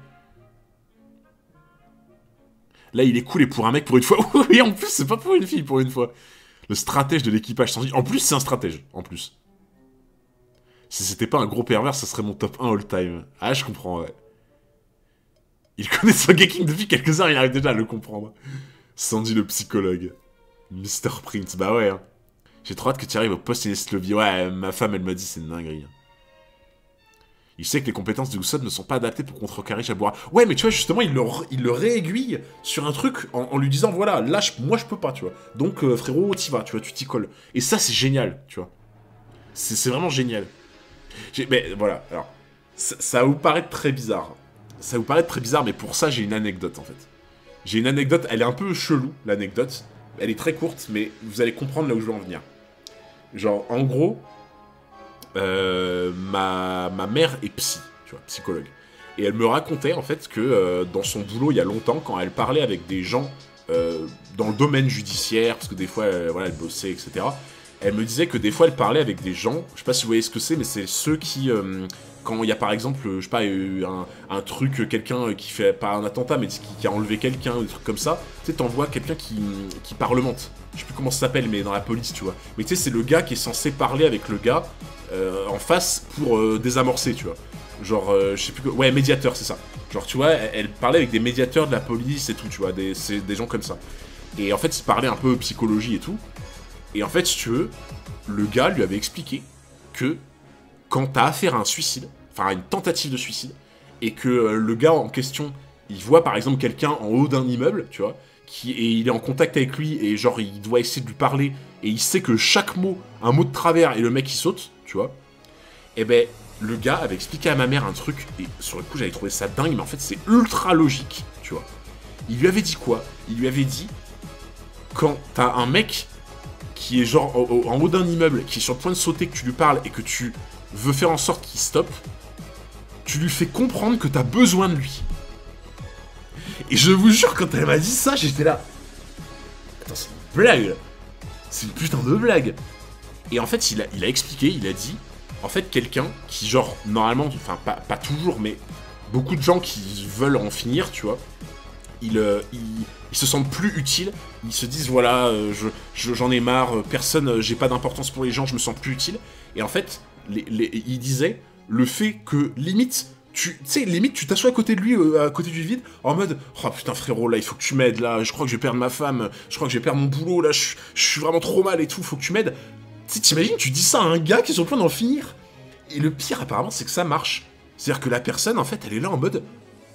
Là, il est cool et pour un mec, pour une fois. Oui, en plus, c'est pas pour une fille, pour une fois. Le stratège de l'équipage Sanji. En plus, c'est un stratège, en plus. Si c'était pas un gros pervers, ça serait mon top 1 all-time. Ah, je comprends, ouais. Il connaît Sogeking depuis quelques heures, il arrive déjà à le comprendre. Sanji le psychologue. Mr. Prince, bah ouais. Hein. J'ai trop hâte que tu arrives au poste Ineslovie. Ouais, ma femme, elle m'a dit c'est une dinguerie. Il sait que les compétences de Usopp ne sont pas adaptées pour contrecarrer Shabura. Ouais, mais tu vois, justement, il le réaiguille sur un truc en lui disant, voilà, là, moi, je peux pas, tu vois. Donc, frérot, t'y vas, tu vois, tu t'y colles. Et ça, c'est génial, tu vois. C'est vraiment génial. Mais voilà, alors, ça va vous paraître très bizarre. Ça va vous paraître très bizarre, mais pour ça, j'ai une anecdote, en fait. J'ai une anecdote, elle est un peu chelou, l'anecdote. Elle est très courte, mais vous allez comprendre là où je veux en venir. Genre, en gros, ma mère est psy, tu vois, psychologue. Et elle me racontait, en fait, que dans son boulot, il y a longtemps, quand elle parlait avec des gens dans le domaine judiciaire, parce que des fois, voilà, elle bossait, etc., elle me disait que des fois, elle parlait avec des gens, je sais pas si vous voyez ce que c'est, mais c'est ceux qui... quand il y a par exemple, je sais pas, un truc, quelqu'un qui fait, pas un attentat, mais qui a enlevé quelqu'un, ou des trucs comme ça, tu sais, t'envoies quelqu'un qui parlemente. Je sais plus comment ça s'appelle, mais dans la police, tu vois. Mais tu sais, c'est le gars qui est censé parler avec le gars en face pour désamorcer, tu vois. Genre, je sais plus quoi... Ouais, médiateur, c'est ça. Genre, tu vois, elle parlait avec des médiateurs de la police et tout, tu vois, c'est des gens comme ça. Et en fait, il parlait un peu psychologie et tout. Et en fait, si tu veux, le gars lui avait expliqué que quand t'as affaire à un suicide, enfin à une tentative de suicide, et que le gars en question, il voit par exemple quelqu'un en haut d'un immeuble, tu vois, et il est en contact avec lui, et genre il doit essayer de lui parler, et il sait que chaque mot, un mot de travers, et le mec il saute, tu vois, et ben le gars avait expliqué à ma mère un truc, et sur le coup j'avais trouvé ça dingue, mais en fait c'est ultra logique, tu vois. Il lui avait dit quoi? Il lui avait dit, quand t'as un mec qui est genre en haut d'un immeuble, qui est sur le point de sauter, que tu lui parles, et que tu veux faire en sorte qu'il stoppe, tu lui fais comprendre que t'as besoin de lui. Et je vous jure, quand elle m'a dit ça, j'étais là. Attends, c'est une blague. C'est une putain de blague. Et en fait, il a expliqué, il a dit, en fait, quelqu'un qui, genre, normalement, enfin, pas toujours, mais beaucoup de gens qui veulent en finir, tu vois, ils se sentent plus utiles, ils se disent, voilà, j'en ai marre, personne, j'ai pas d'importance pour les gens, je me sens plus utile. Et en fait, il disait, le fait que, limite, tu sais, limite, tu t'assois à côté de lui, à côté du vide, en mode, oh putain frérot, là, il faut que tu m'aides, là, je crois que je vais perdre ma femme, je crois que je vais perdre mon boulot, là, je suis vraiment trop mal et tout, faut que tu m'aides. Tu sais, t'imagines, tu dis ça à un gars qui est sur le point d'en finir. Et le pire, apparemment, c'est que ça marche. C'est-à-dire que la personne, en fait, elle est là en mode,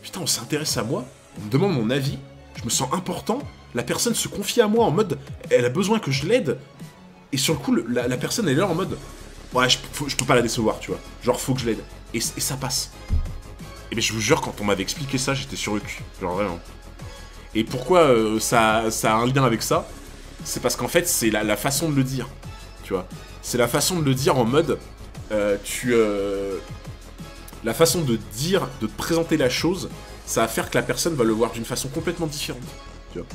putain, on s'intéresse à moi, on me demande mon avis, je me sens important, la personne se confie à moi en mode, elle a besoin que je l'aide, et sur le coup, la personne, elle est là en mode, ouais, je peux pas la décevoir, tu vois, genre, faut que je l'aide. Et ça passe. Et bien, je vous jure, quand on m'avait expliqué ça, j'étais sur le cul, genre vraiment. Et pourquoi ça a un lien avec ça? C'est parce qu'en fait, c'est la façon de le dire, tu vois. C'est la façon de le dire en mode, la façon de dire, de te présenter la chose, ça va faire que la personne va le voir d'une façon complètement différente, tu vois.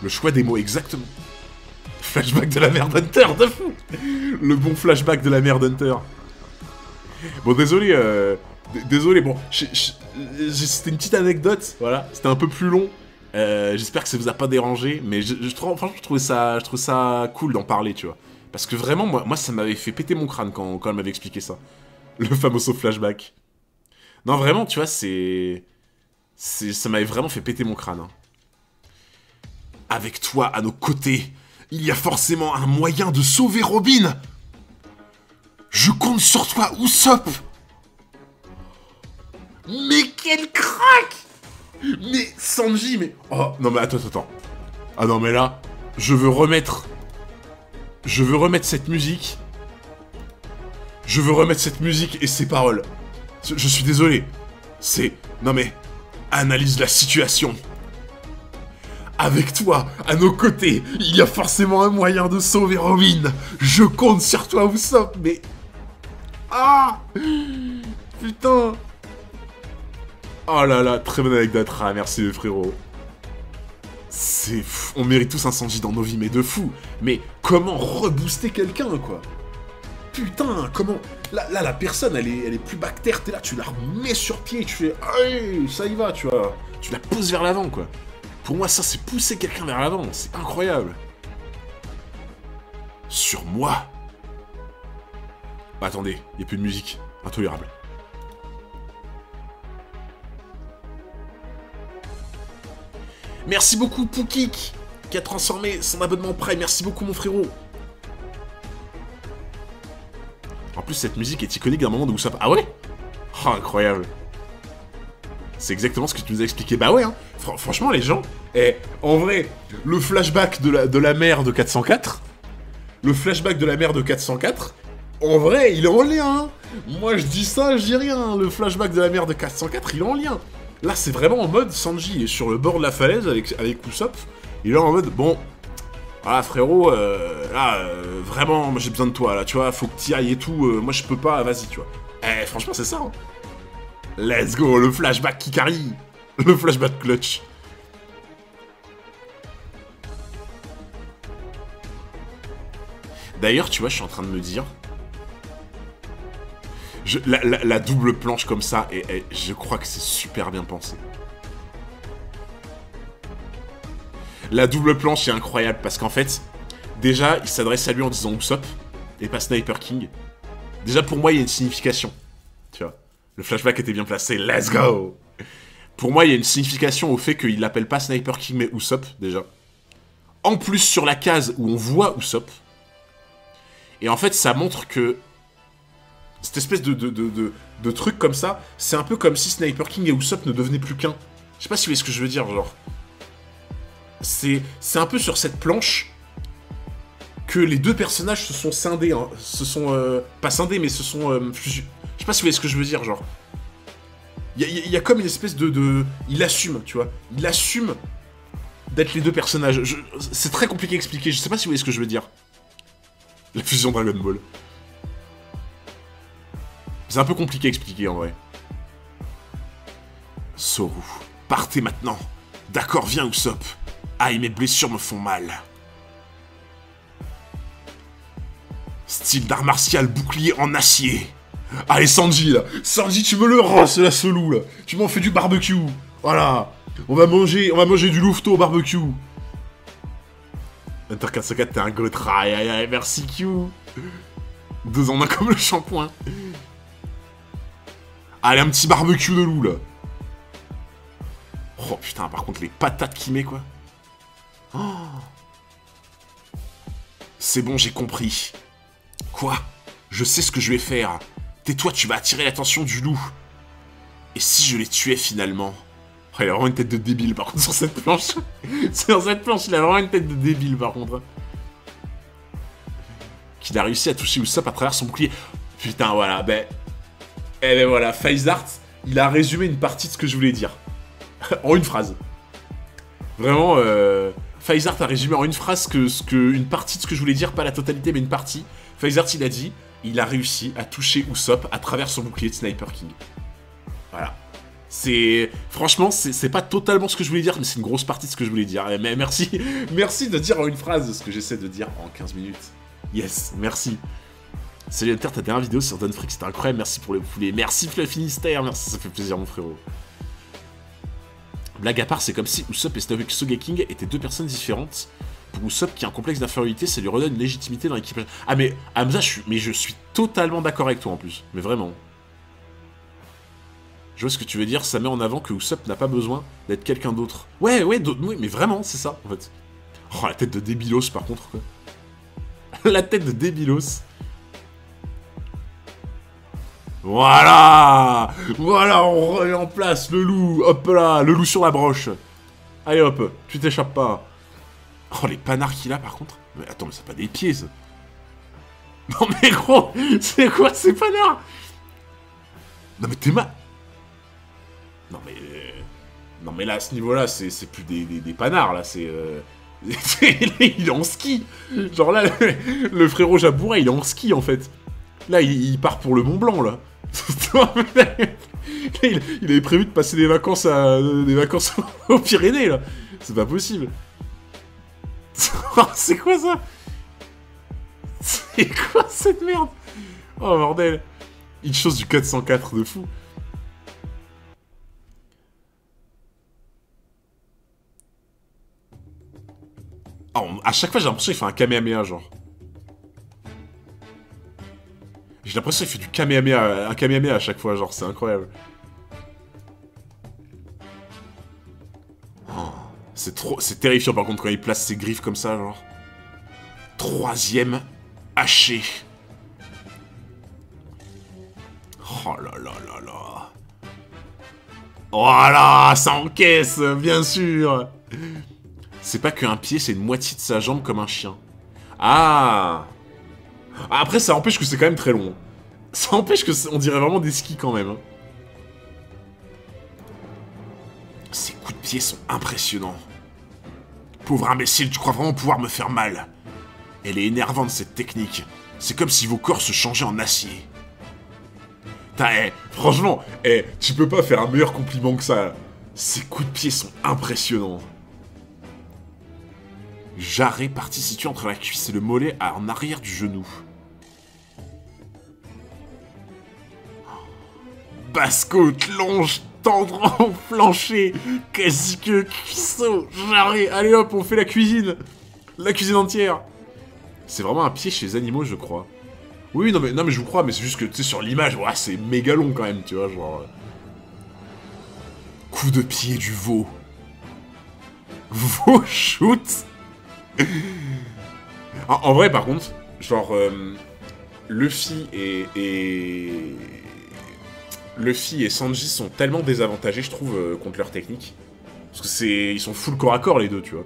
Le choix des mots, exactement. Flashback de la mère d'Hunter, de fou. Le bon flashback de la mère d'Hunter. Bon, désolé, bon, c'était une petite anecdote, voilà, c'était un peu plus long. J'espère que ça vous a pas dérangé, mais franchement, je trouvais ça cool d'en parler, tu vois. Parce que vraiment, moi ça m'avait fait péter mon crâne quand elle m'avait expliqué ça. Le fameux flashback. Non, vraiment, tu vois, ça m'avait vraiment fait péter mon crâne. Hein. Avec toi, à nos côtés, il y a forcément un moyen de sauver Robin. Je compte sur toi, Usopp. Mais quel crack. Mais Sanji, mais... Oh, non mais attends. Ah non mais là, je veux remettre cette musique. Je veux remettre cette musique et ses paroles. Je suis désolé. Non mais... Analyse la situation. Avec toi, à nos côtés, il y a forcément un moyen de sauver Robin. Je compte sur toi, Usopp, mais... Ah, putain. Oh là là, très bonne anecdote. Ah, merci le frérot. On mérite tous un Sanji dans nos vies, mais de fou. Mais comment rebooster quelqu'un, quoi? Putain, comment... Là, la personne, elle est plus bactère, t'es là, tu la remets sur pied, tu fais... Hey, ça y va, tu vois. Tu la pousses vers l'avant, quoi. Pour moi, ça, c'est pousser quelqu'un vers l'avant. C'est incroyable. Sur moi. Bah, attendez, il n'y a plus de musique. Intolérable. Merci beaucoup, Poukik, qui a transformé son abonnement Prime. Merci beaucoup, mon frérot. En plus, cette musique est iconique d'un moment de Usopp. Ah ouais? Oh, incroyable. C'est exactement ce que tu nous as expliqué. Bah ouais, hein. Franchement, les gens... en vrai, le flashback de la mère de 404... Le flashback de la mère de 404... En vrai, il est en lien, hein. Moi, je dis ça, je dis rien. Le flashback de la mère de 404, il est en lien. Là, c'est vraiment en mode Sanji est sur le bord de la falaise avec Usopp. Il est en mode, bon... Ah, frérot, vraiment, j'ai besoin de toi, là, tu vois, faut que t'y ailles et tout. Moi, je peux pas, vas-y, tu vois. Franchement, c'est ça, hein. Let's go, le flashback qui carry. Le flashback clutch. D'ailleurs, tu vois, je suis en train de me dire... La double planche comme ça, je crois que c'est super bien pensé. La double planche est incroyable, parce qu'en fait, déjà, il s'adresse à lui en disant Usopp, et pas Sniper King. Déjà, pour moi, il y a une signification. Tu vois, le flashback était bien placé, let's go. Pour moi, il y a une signification au fait qu'il l'appelle pas Sniper King, mais Usopp, déjà. En plus, sur la case où on voit Usopp. Et en fait, ça montre que... Cette espèce de truc comme ça, c'est un peu comme si Sniper King et Usopp ne devenaient plus qu'un. Je sais pas si vous voyez ce que je veux dire, genre... C'est un peu sur cette planche que les deux personnages se sont scindés, hein. Se sont... pas scindés, mais se sont... je sais pas si vous voyez ce que je veux dire, genre... Il y a comme une espèce de... Il assume, tu vois. Il assume d'être les deux personnages. C'est très compliqué à expliquer, je sais pas si vous voyez ce que je veux dire. La fusion Dragon Ball. C'est un peu compliqué à expliquer, en vrai. Soru, partez maintenant. D'accord, viens, Usopp. Aïe, mes blessures me font mal. Style d'art martial, bouclier en acier. Allez, Sanji, là. Sanji, tu me le rends, c'est la selou, là. Tu m'en fais du barbecue. Voilà. On va manger du louveteau au barbecue. Hunter 404, t'es un gotra. Aïe, aïe, aïe, merci Q. 2 en 1 comme le shampoing. Allez, un petit barbecue de loup, là. Oh, putain, par contre, les patates qu'il met, quoi. Oh. C'est bon, j'ai compris. Quoi? Je sais ce que je vais faire. Tais-toi, tu vas attirer l'attention du loup. Et si je les tuais, finalement? Oh, il a vraiment une tête de débile, par contre, sur cette planche. Sur cette planche, il a vraiment une tête de débile, par contre. Qu'il a réussi à toucher Usopp à travers son bouclier. Putain, voilà, ben voilà, Faizart, il a résumé une partie de ce que je voulais dire. En une phrase. Vraiment, Faizart a résumé en une phrase une partie de ce que je voulais dire, pas la totalité, mais une partie. Faizart, il a dit, il a réussi à toucher Usopp à travers son bouclier de Sniper King. Voilà. Franchement, c'est pas totalement ce que je voulais dire, mais c'est une grosse partie de ce que je voulais dire. Mais merci de dire en une phrase ce que j'essaie de dire en 15 minutes. Yes, merci. Salut Hunter, ta dernière vidéo sur Don Freak, c'était incroyable, merci pour le poulet. Merci Finistère, merci, ça fait plaisir mon frérot. Blague à part, c'est comme si Usopp et Sogeking étaient deux personnes différentes. Pour Usopp qui a un complexe d'infériorité, ça lui redonne une légitimité dans l'équipe. Ah mais Hamza, je suis totalement d'accord avec toi en plus, mais vraiment. Je vois ce que tu veux dire, ça met en avant que Usopp n'a pas besoin d'être quelqu'un d'autre. Ouais, mais vraiment, c'est ça, en fait. Oh, la tête de débilos, par contre, quoi. La tête de débilos. Voilà, on remet en place le loup, hop là, le loup sur la broche. Allez hop, tu t'échappes pas. Oh, les panards qu'il a, par contre. Mais attends, mais c'est pas des pieds, ça. Non mais gros, c'est quoi ces panards? Non mais t'es mal. Non mais là, à ce niveau-là, c'est plus des panards, là, c'est... il est en ski. Genre là, le frérot Jaboura, il est en ski, en fait. Là, il part pour le Mont Blanc, là. Il avait prévu de passer des vacances aux Pyrénées, là. C'est pas possible. C'est quoi ça? C'est quoi cette merde? Oh bordel. Une chose du 404 de fou. Oh, à chaque fois j'ai l'impression qu'il fait un Kamehameha genre. J'ai l'impression qu'il fait du Kamehameha, un Kamehameha à chaque fois, genre, c'est incroyable. Oh, c'est terrifiant par contre quand il place ses griffes comme ça, genre. 3e haché. Oh là là là là. Voilà, ça encaisse, bien sûr. C'est pas qu'un pied, c'est une moitié de sa jambe comme un chien. Ah. Après, ça empêche que c'est quand même très long. Ça empêche que on dirait vraiment des skis quand même. Ces coups de pied sont impressionnants. Pauvre imbécile, tu crois vraiment pouvoir me faire mal? Elle est énervante cette technique. C'est comme si vos corps se changeaient en acier. Franchement, tu peux pas faire un meilleur compliment que ça. Ces coups de pied sont impressionnants. Jarret partie située entre la cuisse et le mollet en arrière du genou. Basse-côte, longe, tendre au plancher, quasi que cuisseau, Jarret. Allez hop, on fait la cuisine. La cuisine entière. C'est vraiment un pied chez les animaux, je crois. Oui, non mais je vous crois, mais c'est juste que, tu sais, sur l'image, voilà, c'est méga long quand même, tu vois, genre... Coup de pied du veau. Veau shoot. En vrai, par contre, genre, Luffy Luffy et Sanji sont tellement désavantagés, je trouve, contre leur technique. Parce que ils sont full corps à corps, les deux, tu vois.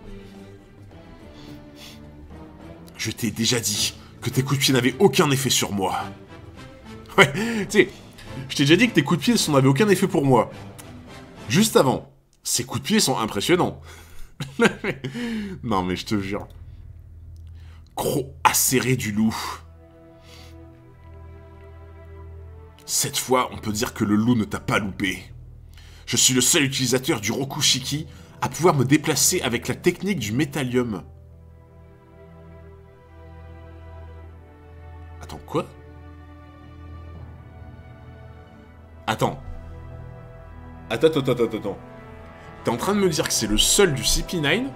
Je t'ai déjà dit que tes coups de pied n'avaient aucun effet sur moi. Ouais, tu sais, je t'ai déjà dit que tes coups de pied n'avaient aucun effet pour moi. Juste avant, ces coups de pied sont impressionnants. Non mais je te jure. Croc acéré du loup. Cette fois, on peut dire que le loup ne t'a pas loupé. Je suis le seul utilisateur du Rokushiki à pouvoir me déplacer avec la technique du métallium. Attends, quoi? Attends. Attends. T'es en train de me dire que c'est le seul du CP9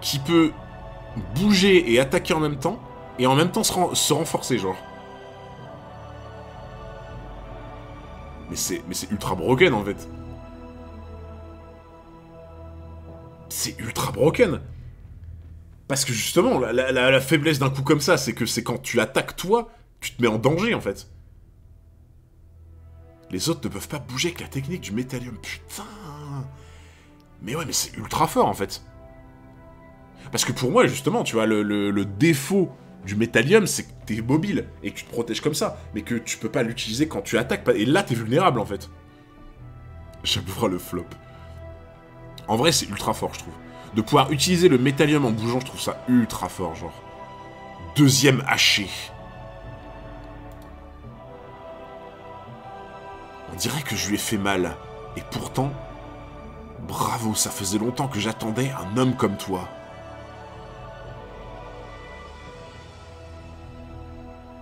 qui peut bouger et attaquer en même temps, et en même temps se renforcer, genre. Mais c'est ultra broken, en fait. C'est ultra broken. Parce que justement, la faiblesse d'un coup comme ça, c'est que c'est quand tu l'attaques toi, tu te mets en danger, en fait. Les autres ne peuvent pas bouger avec la technique du métallium, putain. Mais ouais, mais c'est ultra fort, en fait. Parce que pour moi, justement, tu vois, le défaut du métallium, c'est que t'es mobile, et que tu te protèges comme ça, mais que tu peux pas l'utiliser quand tu attaques, et là, t'es vulnérable, en fait. J'aimerais le flop. En vrai, c'est ultra fort, je trouve. De pouvoir utiliser le métallium en bougeant, je trouve ça ultra fort, genre. Deuxième haché. On dirait que je lui ai fait mal. Et pourtant... Bravo, ça faisait longtemps que j'attendais un homme comme toi.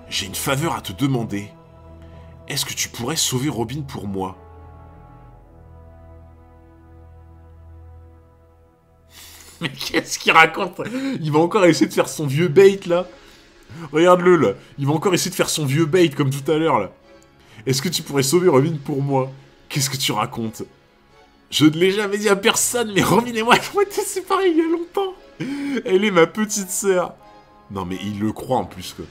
J'ai une faveur à te demander. Est-ce que tu pourrais sauver Robin pour moi? Mais qu'est-ce qu'il raconte? Il va encore essayer de faire son vieux bait, là. Regarde-le, là. Il va encore essayer de faire son vieux bait, comme tout à l'heure, là. Est-ce que tu pourrais sauver Robin pour moi? Qu'est-ce que tu racontes? Je ne l'ai jamais dit à personne, mais Robin et moi avons été séparés il y a longtemps. Elle est ma petite sœur. Non, mais il le croit, en plus, quoi.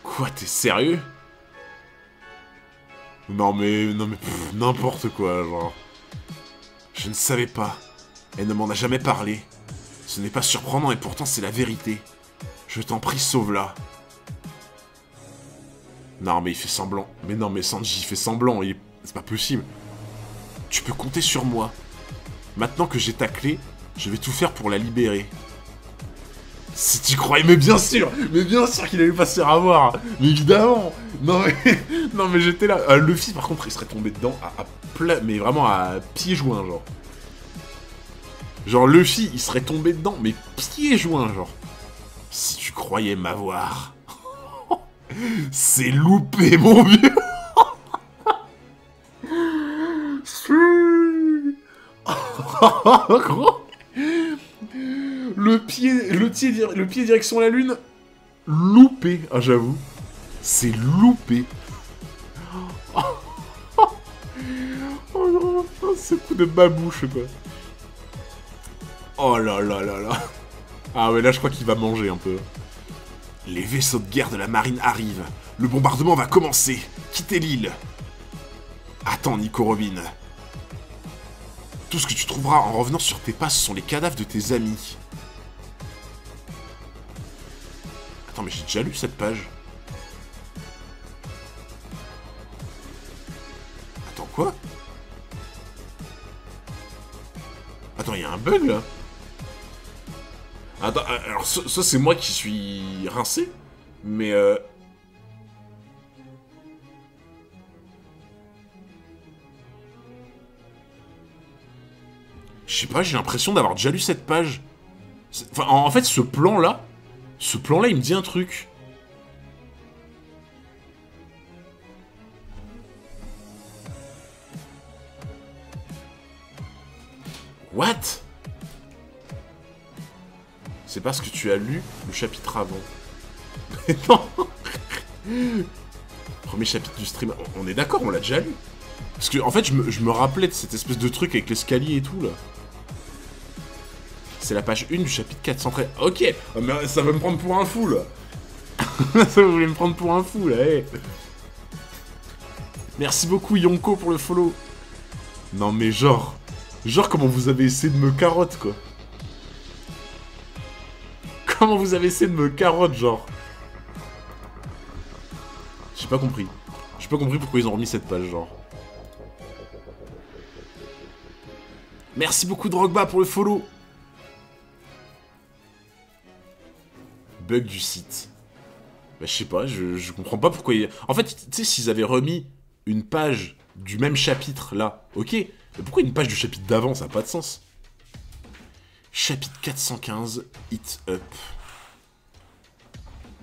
Quoi, t'es sérieux? Non, mais n'importe quoi, genre. Je ne savais pas. Elle ne m'en a jamais parlé. Ce n'est pas surprenant et pourtant c'est la vérité. Je t'en prie, sauve-la. Non, mais il fait semblant. Mais non, mais Sanji, il fait semblant. C'est pas possible. Tu peux compter sur moi. Maintenant que j'ai ta clé, je vais tout faire pour la libérer. Si tu croyais, mais bien sûr qu'il allait pas se faire avoir. Mais évidemment. Non, mais j'étais là. Luffy, par contre, il serait tombé dedans mais vraiment à pieds joints, genre. Genre, Luffy, il serait tombé dedans, mais pieds joints, genre. Si tu croyais m'avoir... C'est loupé, mon vieux. Gros. Le pied direction la lune. Loupé, ah, j'avoue. C'est loupé. Oh, ce coup de babouche, quoi. Oh là là là là. Ah ouais, là je crois qu'il va manger un peu. Les vaisseaux de guerre de la marine arrivent. Le bombardement va commencer. quitter l'île. Attends, Nico Robin. Tout ce que tu trouveras en revenant sur tes pas, ce sont les cadavres de tes amis. Attends, mais j'ai déjà lu cette page. Attends, quoi? Attends, il y a un bug, là? Attends, alors ça c'est moi qui suis rincé, mais je sais pas, j'ai l'impression d'avoir déjà lu cette page. Enfin, en fait, ce plan-là, il me dit un truc. What? C'est parce que tu as lu le chapitre avant. Mais non. Premier chapitre du stream. On est d'accord, on l'a déjà lu. Parce que, en fait, je me rappelais de cette espèce de truc avec l'escalier et tout, là. C'est la page 1 du chapitre 413. Ok, mais ça va me prendre pour un fou, là. Ça voulait me prendre pour un fou, là, hey. Merci beaucoup, Yonko, pour le follow. Non, mais genre... Genre, comment vous avez essayé de me carotte, quoi. Comment vous avez essayé de me carotte, genre. J'ai pas compris. J'ai pas compris pourquoi ils ont remis cette page, genre. Merci beaucoup, Drogba, pour le follow. Bug du site. Bah, je sais pas, je comprends pas pourquoi... En fait, tu sais, s'ils avaient remis une page du même chapitre, là, ok. Mais pourquoi une page du chapitre d'avant, ça a pas de sens. Chapitre 415, Hit Up.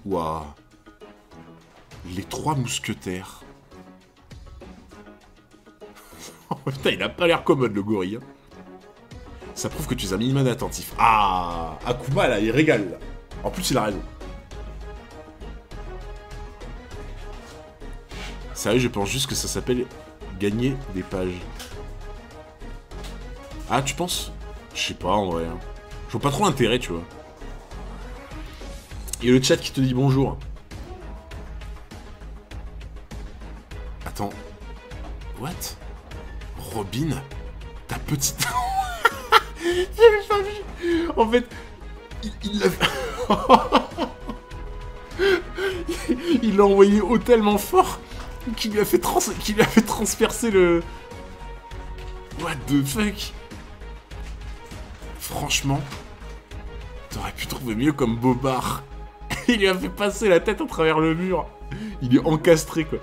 Waouh. Les 3 mousquetaires. Oh putain, il a pas l'air commode, le gorille. Hein. Ça prouve que tu es un minimum attentif. Ah, Akuma, là, il régale, là. En plus, il a raison. Sérieux, je pense juste que ça s'appelle gagner des pages. Ah, tu penses? Je sais pas, en vrai. Hein. Je vois pas trop l'intérêt, tu vois. Et le chat qui te dit bonjour. Attends. What? Robin? Ta petite... J'avais pas vu. En fait, il l'a fait... il l'a envoyé haut tellement fort qu'il lui a fait transpercer le... What the fuck? Franchement, t'aurais pu trouver mieux comme Bobard. Il lui a fait passer la tête à travers le mur. Il est encastré, quoi.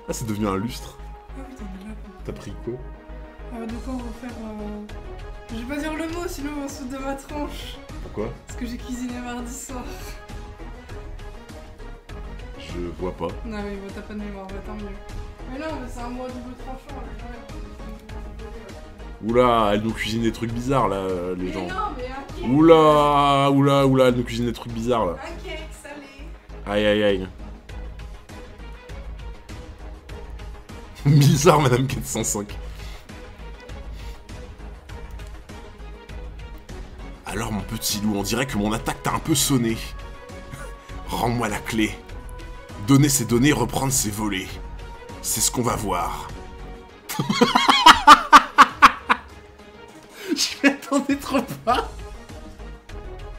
Ah, c'est devenu un lustre. Ah putain, mais là... T'as pris quoi? De quoi on va faire... Je vais pas dire le mot, sinon on va se foutre de ma tronche. Pourquoi? Parce que j'ai cuisiné mardi soir. Je vois pas. Non mais bon, t'as pas de mémoire, bah tant mieux. Mais non, mais c'est un mot à double tranchant, Oula, elle nous cuisine des trucs bizarres, là, les gens. Mais non, mais un cake. Oula, elle nous cuisine des trucs bizarres, là. Un cake salé. Aïe, aïe, aïe. Bizarre, Madame 405. Alors, mon petit loup, on dirait que mon attaque t'a un peu sonné. Rends-moi la clé. Donner ses données, reprendre ses volets. C'est ce qu'on va voir. Je m'y attendais trop pas.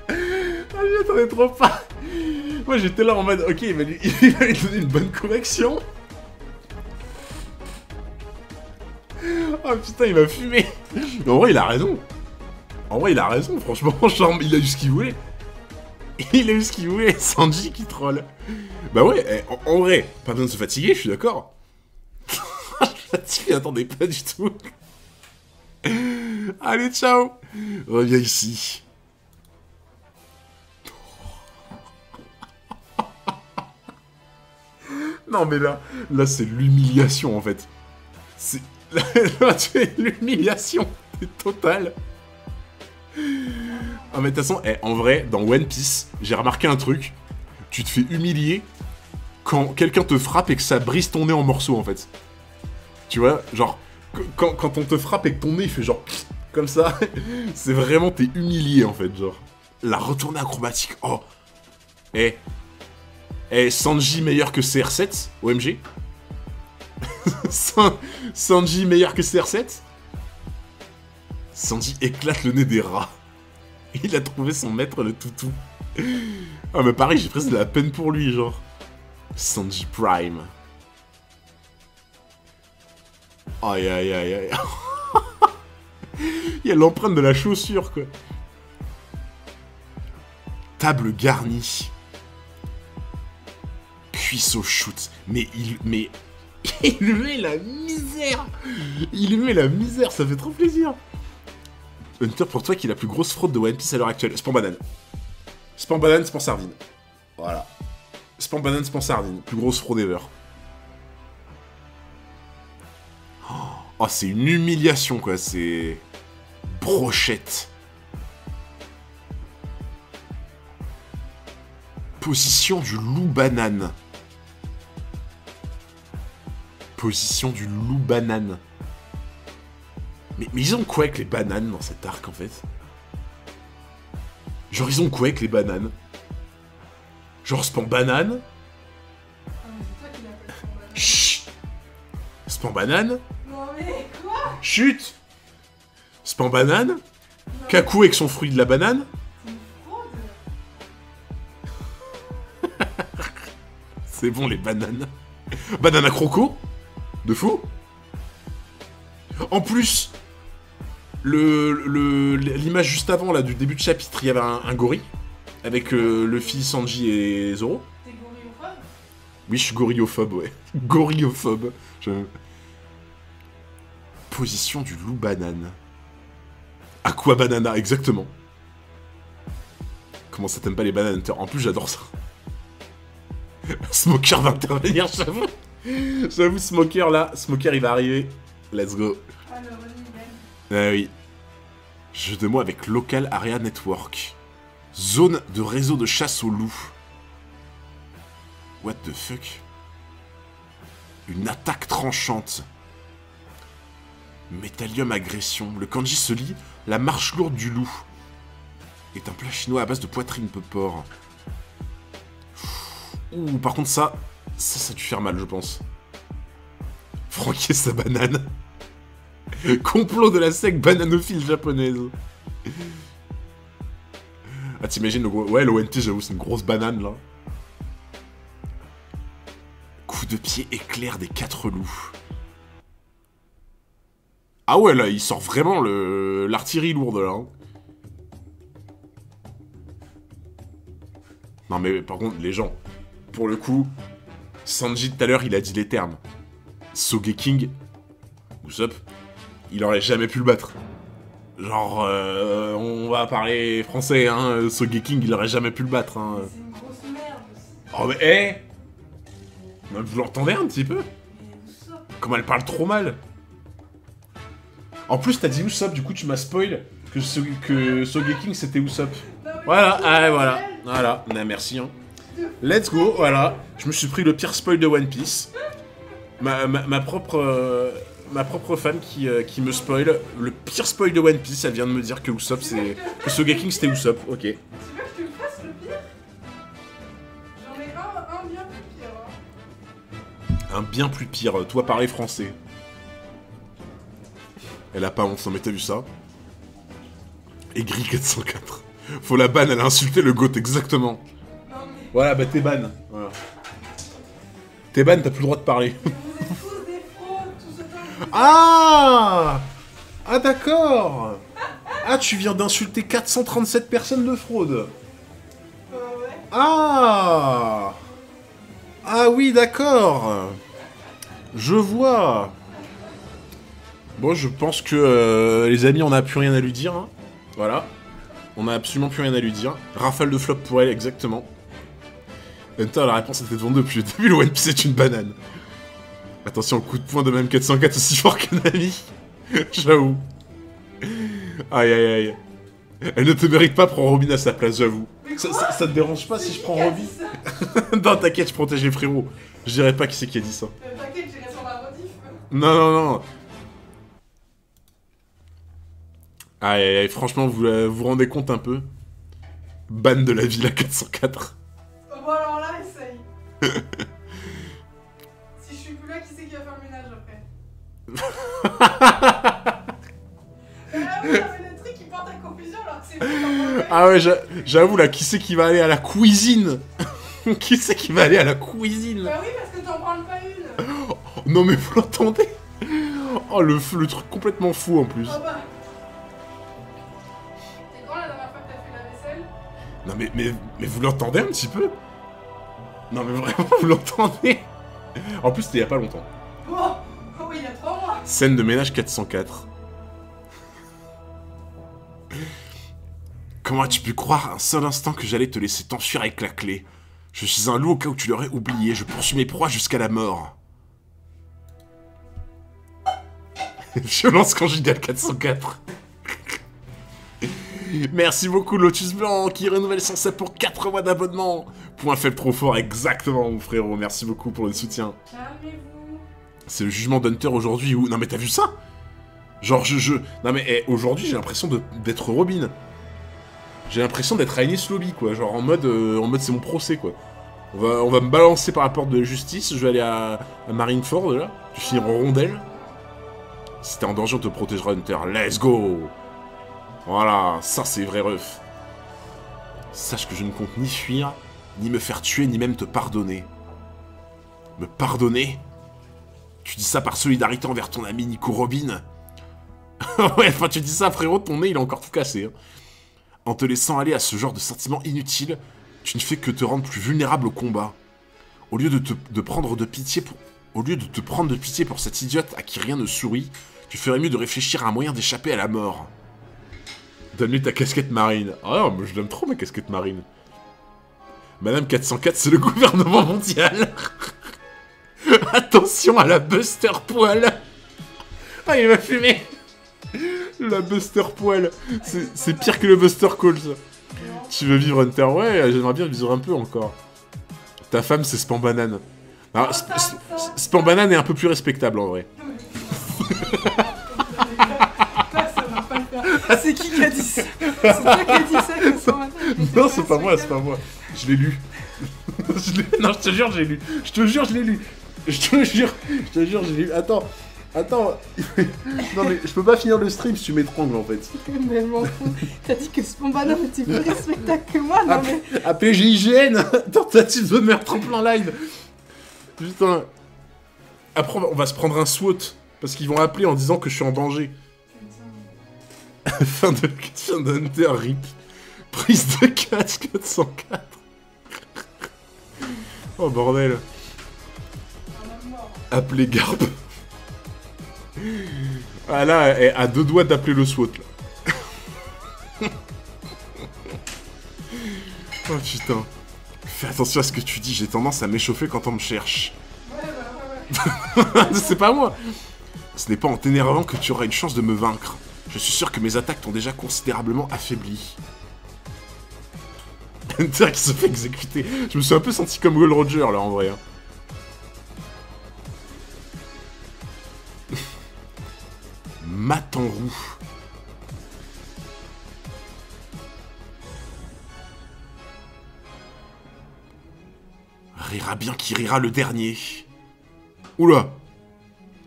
Ah, je m'y attendais trop pas. Moi, j'étais là en mode, ok, il va lui donner une bonne correction. Oh putain, il m'a fumé. Mais en vrai, il a raison. En vrai, il a raison, franchement, genre, il a eu ce qu'il voulait. Il a eu ce qu'il voulait, Sanji qui troll. Bah ouais, en vrai, pas besoin de se fatiguer, je suis d'accord. Je suis fatigué, attendez pas du tout. Allez, ciao. Reviens ici. Non mais là c'est l'humiliation en fait. C'est... Là, tu es l'humiliation totale. Ah mais de toute façon, en vrai, dans One Piece, j'ai remarqué un truc. Tu te fais humilier quand quelqu'un te frappe et que ça brise ton nez en morceaux en fait. Tu vois, genre, quand on te frappe et que ton nez il fait genre... Comme ça, c'est vraiment, t'es humilié en fait, genre. La retournée acrobatique, oh. Sanji meilleur que CR7, OMG. Sanji meilleur que CR7. Sanji éclate le nez des rats. Il a trouvé son maître le toutou. Ah mais pareil, j'ai presque de la peine pour lui, genre. Sanji Prime. Aïe aïe aïe aïe. Il y a l'empreinte de la chaussure, quoi. Table garnie. Cuisseau shoot. Mais il met la misère. Il met la misère, ça fait trop plaisir. Hunter, pour toi, qui est la plus grosse fraude de One Piece à l'heure actuelle. Spam banane. Spam banane, spam sardine. Voilà. Spam banane, spam sardine. Plus grosse fraude ever. Oh, c'est une humiliation, quoi. C'est... brochette. Position du loup banane. Position du loup banane. Mais ils ont quoi avec les bananes dans cet arc, en fait? Genre, ils ont quoi avec les bananes? Genre, spam banane? Ah, mais c'est toi qui l'appelles spam banane. Chut! Spam banane? Non mais quoi? Chut! Spam banane? Non, Kaku avec son fruit de la banane? c'est une fraude. C'est bon, les bananes. Banane à croco? De fou? En plus, l'image juste avant, là, du début de chapitre, il y avait un gorille. Avec Luffy, Sanji et Zoro. T'es gorillophobe? Oui, je suis gorillophobe, ouais. Gorillophobe. Position du loup banane. Aqua banana, exactement. Comment ça, t'aimes pas les bananes, Hunter? En plus, j'adore ça. Smoker va intervenir, j'avoue. J'avoue, Smoker, là. Smoker, il va arriver. Let's go. Ah, le renouvel. Ah oui. Jeu de mots avec Local Area Network. Zone de réseau de chasse au loup. What the fuck? Une attaque tranchante. Métallium agression. Le kanji se lit la marche lourde du loup. Est un plat chinois à base de poitrine peu porc. Ouh, par contre ça a dû faire mal, je pense. Franquer sa banane. Complot de la secte bananophile japonaise. Ah, t'imagines, ouais, le One Piece, j'avoue, c'est une grosse banane, là. Coup de pied éclair des 4 loups. Ah ouais, là, il sort vraiment l'artillerie lourde, là. Hein. Non, mais par contre, les gens, pour le coup, Sanji, tout à l'heure, il a dit les termes. Sogeking, Usopp, il aurait jamais pu le battre. Genre, on va parler français, hein, Sogeking, il aurait jamais pu le battre, hein. C'est une grosse merde aussi. Oh, mais, hé vous l'entendez un petit peu? Mais Usopp. Comment elle parle trop mal. En plus, t'as dit Usopp, du coup, tu m'as spoil que Sogeking, c'était Usopp. Non, mais Voilà, c'est ah, une voilà, merde. voilà, nah, merci, hein. Let's go, voilà. Je me suis pris le pire spoil de One Piece. Ma propre femme qui me spoil. Le pire spoil de One Piece, elle vient de me dire que Usopp, c'est... que Sogeking, c'était Usopp, ok. Tu veux que je te le fasse le pire? J'en ai un bien plus pire. Hein. Un bien plus pire, toi parler français. Elle a pas honte, non mais t'as vu ça? Aigri 404. Faut la banne, elle a insulté le goat, exactement. Non mais Voilà, bah t'es ban. Voilà. T'es ban, t'as plus le droit de parler. vous êtes tous des fraudes, tout ce temps. Ah! Ah d'accord! Ah, tu viens d'insulter 437 personnes de fraude. Ouais. Ah! Ah oui, d'accord. Je vois. Bon, je pense que les amis, on n'a plus rien à lui dire. Hein. Voilà. On a absolument plus rien à lui dire. Rafale de flop pour elle, exactement. Hunter, la réponse était devant depuis le début, le One Piece est une banane. Attention, coup de poing de même 404 aussi fort que Nami. J'avoue. Aïe aïe aïe. Elle ne te mérite pas, prends Robin à sa place, j'avoue. Ça te dérange pas si je prends Robin? Non, t'inquiète, je protège les frérots. Je dirais pas qui c'est qui a dit ça. T'inquiète, j'irai sur la rediff. Non, non, non. Aïe aïe aïe, franchement, vous vous rendez compte un peu? Ban de la ville à 404. Bon alors là, essaye. Si je suis plus là, qui c'est qui va faire le ménage après? Ah oui, mais le truc qui porte à confusion alors que c'est vous. Ah ouais, j'avoue, là, qui c'est qui va aller à la cuisine? Qui c'est qui va aller à la cuisine? Bah oui, parce que t'en branles pas une. Oh, non mais vous l'entendez? Oh, le truc complètement fou en plus. Oh bah. C'est quand la dernière fois que t'as fait la vaisselle? Non mais vous l'entendez un petit peu? Non mais vraiment, vous l'entendez? En plus, c'était il y a pas longtemps. Oh, oh oui, il y a 3 mois. Scène de ménage 404. Comment as-tu pu croire un seul instant que j'allais te laisser t'enfuir avec la clé? Je suis un loup au cas où tu l'aurais oublié. Je poursuis mes proies jusqu'à la mort. Violence conjugale 404. Merci beaucoup Lotus Blanc qui renouvelle son set pour 4 mois d'abonnement. Point faible trop fort, exactement mon frérot. Merci beaucoup pour le soutien. Calmez-vous. C'est le jugement d'Hunter aujourd'hui où... Non mais t'as vu ça? Genre Non mais aujourd'hui j'ai l'impression d'être Robin. J'ai l'impression d'être Agnès Lobby quoi. Genre en mode c'est mon procès quoi. On va me balancer par la porte de justice. Je vais aller à Marineford là. Je finis en rondelle. Si t'es en danger on te protégera Hunter. Let's go. Voilà, ça c'est vrai ref. Sache que je ne compte ni fuir, ni me faire tuer, ni même te pardonner. Me pardonner? Tu dis ça par solidarité envers ton ami Nico Robin? Ouais, enfin tu dis ça frérot, ton nez il est encore tout cassé. Hein. En te laissant aller à ce genre de sentiments inutiles, tu ne fais que te rendre plus vulnérable au combat. Au lieu de te prendre de pitié pour cette idiote à qui rien ne sourit, tu ferais mieux de réfléchir à un moyen d'échapper à la mort. Donne-lui ta casquette marine. Ah non, mais je l'aime trop ma casquette marine. Madame 404, c'est le gouvernement mondial. Attention à la Buster Poil. Ah, il m'a fumé. La Buster Poil. C'est pire que le Buster Call, ça. Tu veux vivre Hunter? Ouais, j'aimerais bien vivre un peu encore. Ta femme, c'est Spam Banane. Alors, Spam Banane est un peu plus respectable, en vrai. C'est qui a dit ça? C'est toi qui a dit ça que ça matin? Non, c'est pas moi, c'est pas moi. Je l'ai lu. Non, je te jure, j'ai lu. Je te jure, je l'ai lu. Je te jure, je l'ai lu. Attends. Non, mais je peux pas finir le stream si tu m'étrangles, en fait. Mais m'en fous. T'as dit que Spombana était plus respectable que moi, non mais... Appelez GIGN. Tentative de meurtre en plein live. Putain. Après, on va se prendre un SWAT. Parce qu'ils vont appeler en disant que je suis en danger. Fin de Hunter, RIP. Prise de 404. Oh bordel. Appelez Garb. Ah là, elle est à 2 doigts d'appeler le SWAT là. Oh putain. Fais attention à ce que tu dis, j'ai tendance à m'échauffer quand on me cherche. Ouais. C'est pas moi. Ce n'est pas en t'énervant que tu auras une chance de me vaincre. Je suis sûr que mes attaques t'ont déjà considérablement affaibli. Hunter qui se fait exécuter. Je me suis un peu senti comme Gold Roger là en vrai. Hein. Matanrou. Rira bien qui rira le dernier. Oula.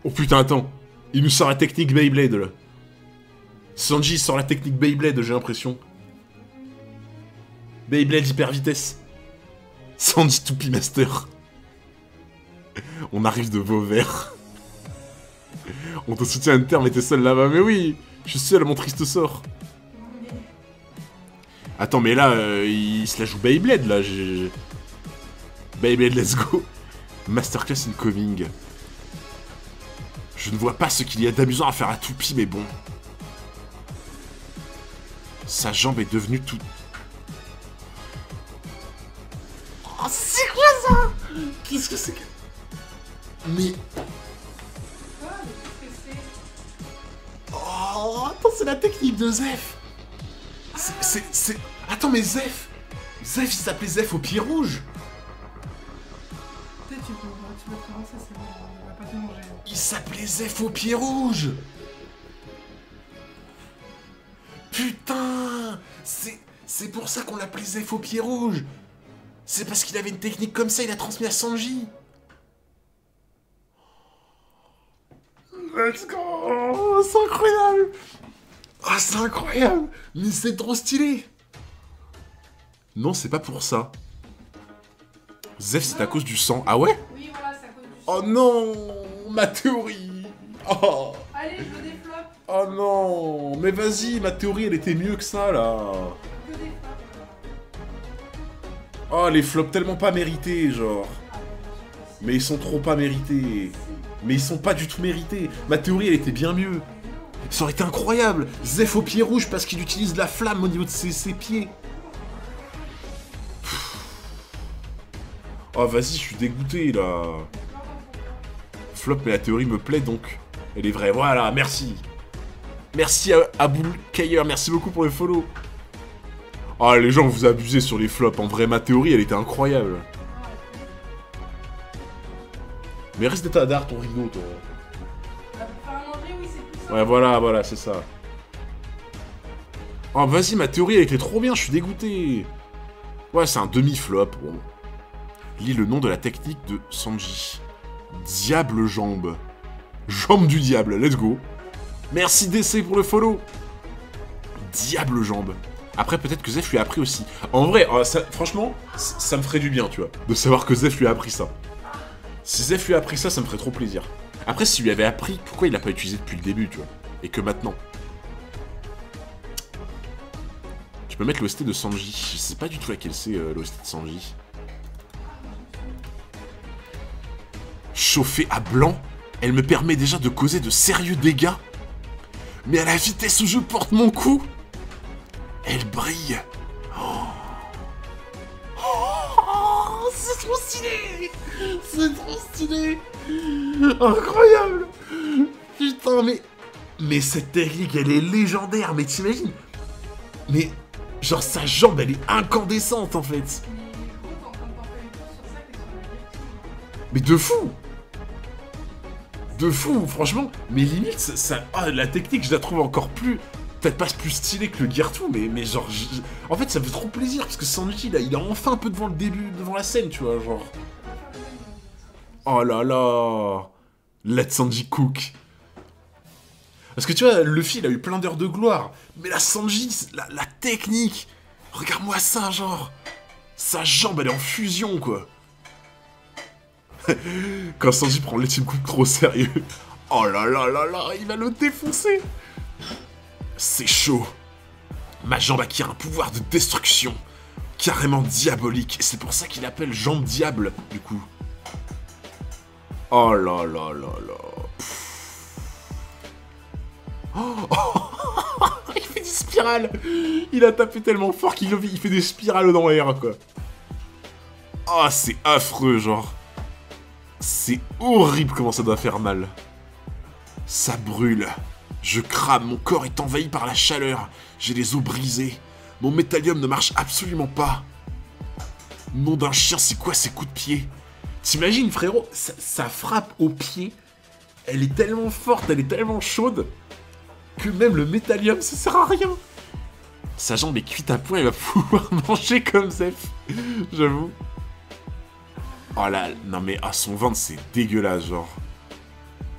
Oh putain, attends. Il nous sort la technique Beyblade là. Sanji sort la technique Beyblade, j'ai l'impression. Beyblade hyper vitesse. Sanji Toupie Master. On arrive de Vauvert. On te soutient Hunter, mais t'es seul là-bas. Mais oui, je suis seul à mon triste sort. Attends, mais là, il se la joue Beyblade, là. Beyblade, let's go. Masterclass incoming. Je ne vois pas ce qu'il y a d'amusant à faire à Toupie, mais bon. Sa jambe est devenue toute... Oh, c'est quoi ça? Qu'est-ce que c'est que... Mais... Oh, attends, c'est la technique de Zef. C'est... Attends, mais Zef, il s'appelait Zef au pied rouge. Peut-être tu peux commencer, c'est bon, on va pas te manger. Il s'appelait Zef au pied rouge. Putain, c'est pour ça qu'on l'appelait Zef au pied rouge. C'est parce qu'il avait une technique comme ça, il a transmis à Sanji. Let's go. Oh, c'est incroyable. Ah, c'est incroyable. Mais c'est trop stylé. Non, c'est pas pour ça. Zef, c'est à cause du sang. Ah ouais? Oui, voilà, c'est à cause du Oh non, ma théorie. Oh. Allez, je veux des flops. Oh non. Mais vas-y, ma théorie, elle était mieux que ça, là. Que des flops. Oh, les flops tellement pas mérités, genre. Ah, bon, je sais Mais ils sont trop pas mérités. Mais ils sont pas du tout mérités. Ma théorie, elle était bien mieux. Ça aurait été incroyable. Zef au pied rouge parce qu'il utilise la flamme au niveau de ses pieds. Oh, vas-y, je suis dégoûté, là. Flop, mais la théorie me plaît, donc elle est vraie. Voilà, merci. Merci à Aboul Kayer, merci beaucoup pour le follow. Ah, les gens, vous abusez sur les flops. En vrai, ma théorie, elle était incroyable. Mais reste d'état d'art, ton rideau, toi. Bah, pour faire à manger, oui, c'est plus simple. Ouais, voilà, c'est ça. Oh, vas-y, ma théorie, elle était trop bien, je suis dégoûté. Ouais, c'est un demi-flop. Bon. Lis le nom de la technique de Sanji. Diable jambe. Jambe du diable, let's go. Merci DC pour le follow. Diable jambe. Après, peut-être que Zef lui a appris aussi. En vrai, franchement, ça me ferait du bien, tu vois, de savoir que Zef lui a appris ça. Si Zef lui a appris ça, ça me ferait trop plaisir. Après, s'il lui avait appris, pourquoi il l'a pas utilisé depuis le début, tu vois? Et que maintenant. Tu peux mettre l'OST de Sanji. Je sais pas du tout laquelle c'est l'OST de Sanji. Chauffée à blanc, elle me permet déjà de causer de sérieux dégâts. Mais à la vitesse où je porte mon coup, elle brille. Oh, c'est trop stylé. C'est trop stylé. Incroyable. Putain, mais cette technique, elle est légendaire. Mais t'imagines? Mais genre sa jambe, elle est incandescente en fait. Mais de fou. De fou, franchement. Mais limite, ça, la technique, je la trouve encore plus... Peut-être pas plus stylé que le Gear 2, mais genre... En fait, ça me fait trop plaisir, parce que Sanji, là, il est enfin un peu devant le début, devant la scène, tu vois, genre... Oh là là. Let Sanji cook. Parce que tu vois, Luffy, il a eu plein d'heures de gloire. Mais la Sanji, la technique... Regarde-moi ça, genre... Sa jambe, elle est en fusion, quoi. Quand Sanji prend le Team Cook trop sérieux. Oh là là là là, il va le défoncer. C'est chaud. Ma jambe acquiert un pouvoir de destruction. Carrément diabolique. Et c'est pour ça qu'il appelle jambe diable, du coup. Oh là là là là. Oh. Il fait des spirales. Il a tapé tellement fort qu'il fait des spirales dans l'air, quoi. Oh, c'est affreux, genre. C'est horrible comment ça doit faire mal. Ça brûle. Je crame, mon corps est envahi par la chaleur. J'ai les os brisés. Mon métallium ne marche absolument pas. Nom d'un chien, c'est quoi ces coups de pied? T'imagines, frérot, ça frappe au pied. Elle est tellement forte, elle est tellement chaude, que même le métallium, ça sert à rien. Sa jambe est cuite à point, il va pouvoir manger comme Zef. J'avoue. Oh là, non mais son ventre c'est dégueulasse, genre.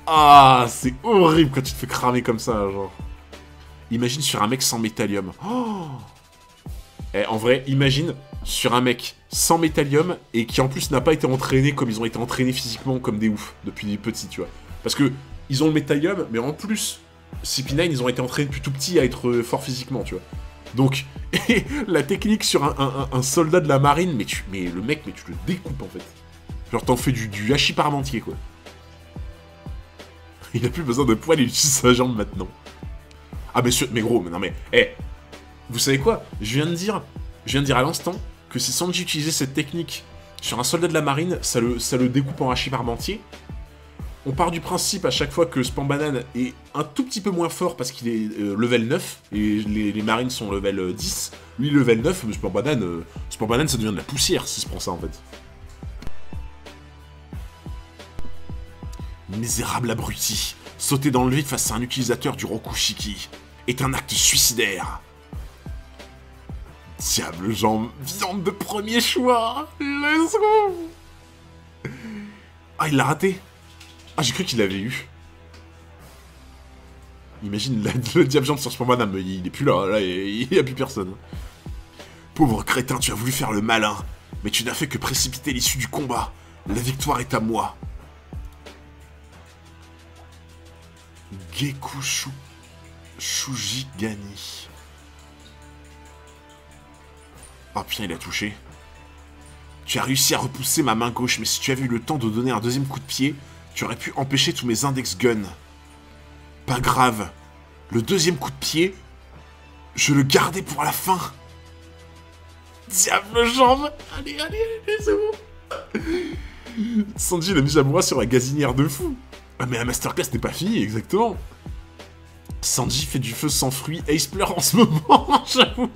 Ah, c'est horrible quand tu te fais cramer comme ça, genre. Imagine sur un mec sans métallium. Oh. En vrai, imagine sur un mec sans métallium et qui en plus n'a pas été entraîné comme ils ont été entraînés physiquement comme des oufs depuis les petits, tu vois. Parce que ils ont le métallium, mais en plus, CP9, ils ont été entraînés depuis tout petit à être forts physiquement, tu vois. Donc, la technique sur un soldat de la marine, mais le mec, tu le découpes en fait. Genre t'en fais du hachis parmentier, quoi. Il a plus besoin de poils, il utilise sa jambe maintenant. Ah mais gros, mais non mais... vous savez quoi? Je viens de dire à l'instant que si Sanji utilisait cette technique sur un soldat de la marine, ça le découpe en hachis parmentier. On part du principe à chaque fois que Spambanan est un tout petit peu moins fort parce qu'il est level 9, et les marines sont level 10. Lui, level 9, mais Spambanan, ça devient de la poussière s'il se prend ça, en fait. Misérable abruti, sauter dans le vide face à un utilisateur du Rokushiki est un acte suicidaire. Diable jambe, viande de premier choix. Let's go. Ah, il l'a raté. Ah, j'ai cru qu'il l'avait eu. Imagine le diable jump sur Superman, mais il est plus là, là, il y a plus personne. Pauvre crétin, tu as voulu faire le malin, mais tu n'as fait que précipiter l'issue du combat. La victoire est à moi. Geku Shujigani. Oh putain, il a touché. Tu as réussi à repousser ma main gauche, mais si tu avais eu le temps de donner un deuxième coup de pied, tu aurais pu empêcher tous mes index guns. Pas grave. Le deuxième coup de pied, je le gardais pour la fin. Diable jambe. Allez, c'est bon. Sanji, il a mis Jamura sur la gazinière de fou. Ah, mais la masterclass n'est pas finie, exactement. Sanji fait du feu sans fruit. Ace pleure en ce moment, j'avoue.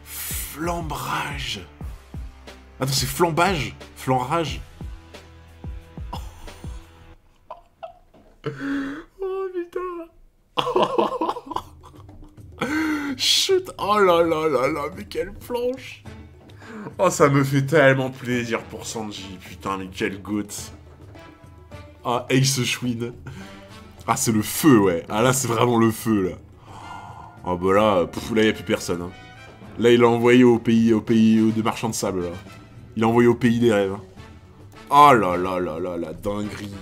Flambrage. Attends, c'est flambage. Flanrage. Oh putain. Chut. Oh là là là là, mais quelle planche. Oh, ça me fait tellement plaisir pour Sanji. Putain, mais quelle goutte. Ah, Ace Schwinn. Ah, c'est le feu, ouais. Ah, là, c'est vraiment le feu, là. Oh, bah là, là, y a plus personne. Hein. Là, il l'a envoyé au pays de marchands de sable, là. Il l'a envoyé au pays des rêves. Oh là là là là, la dinguerie.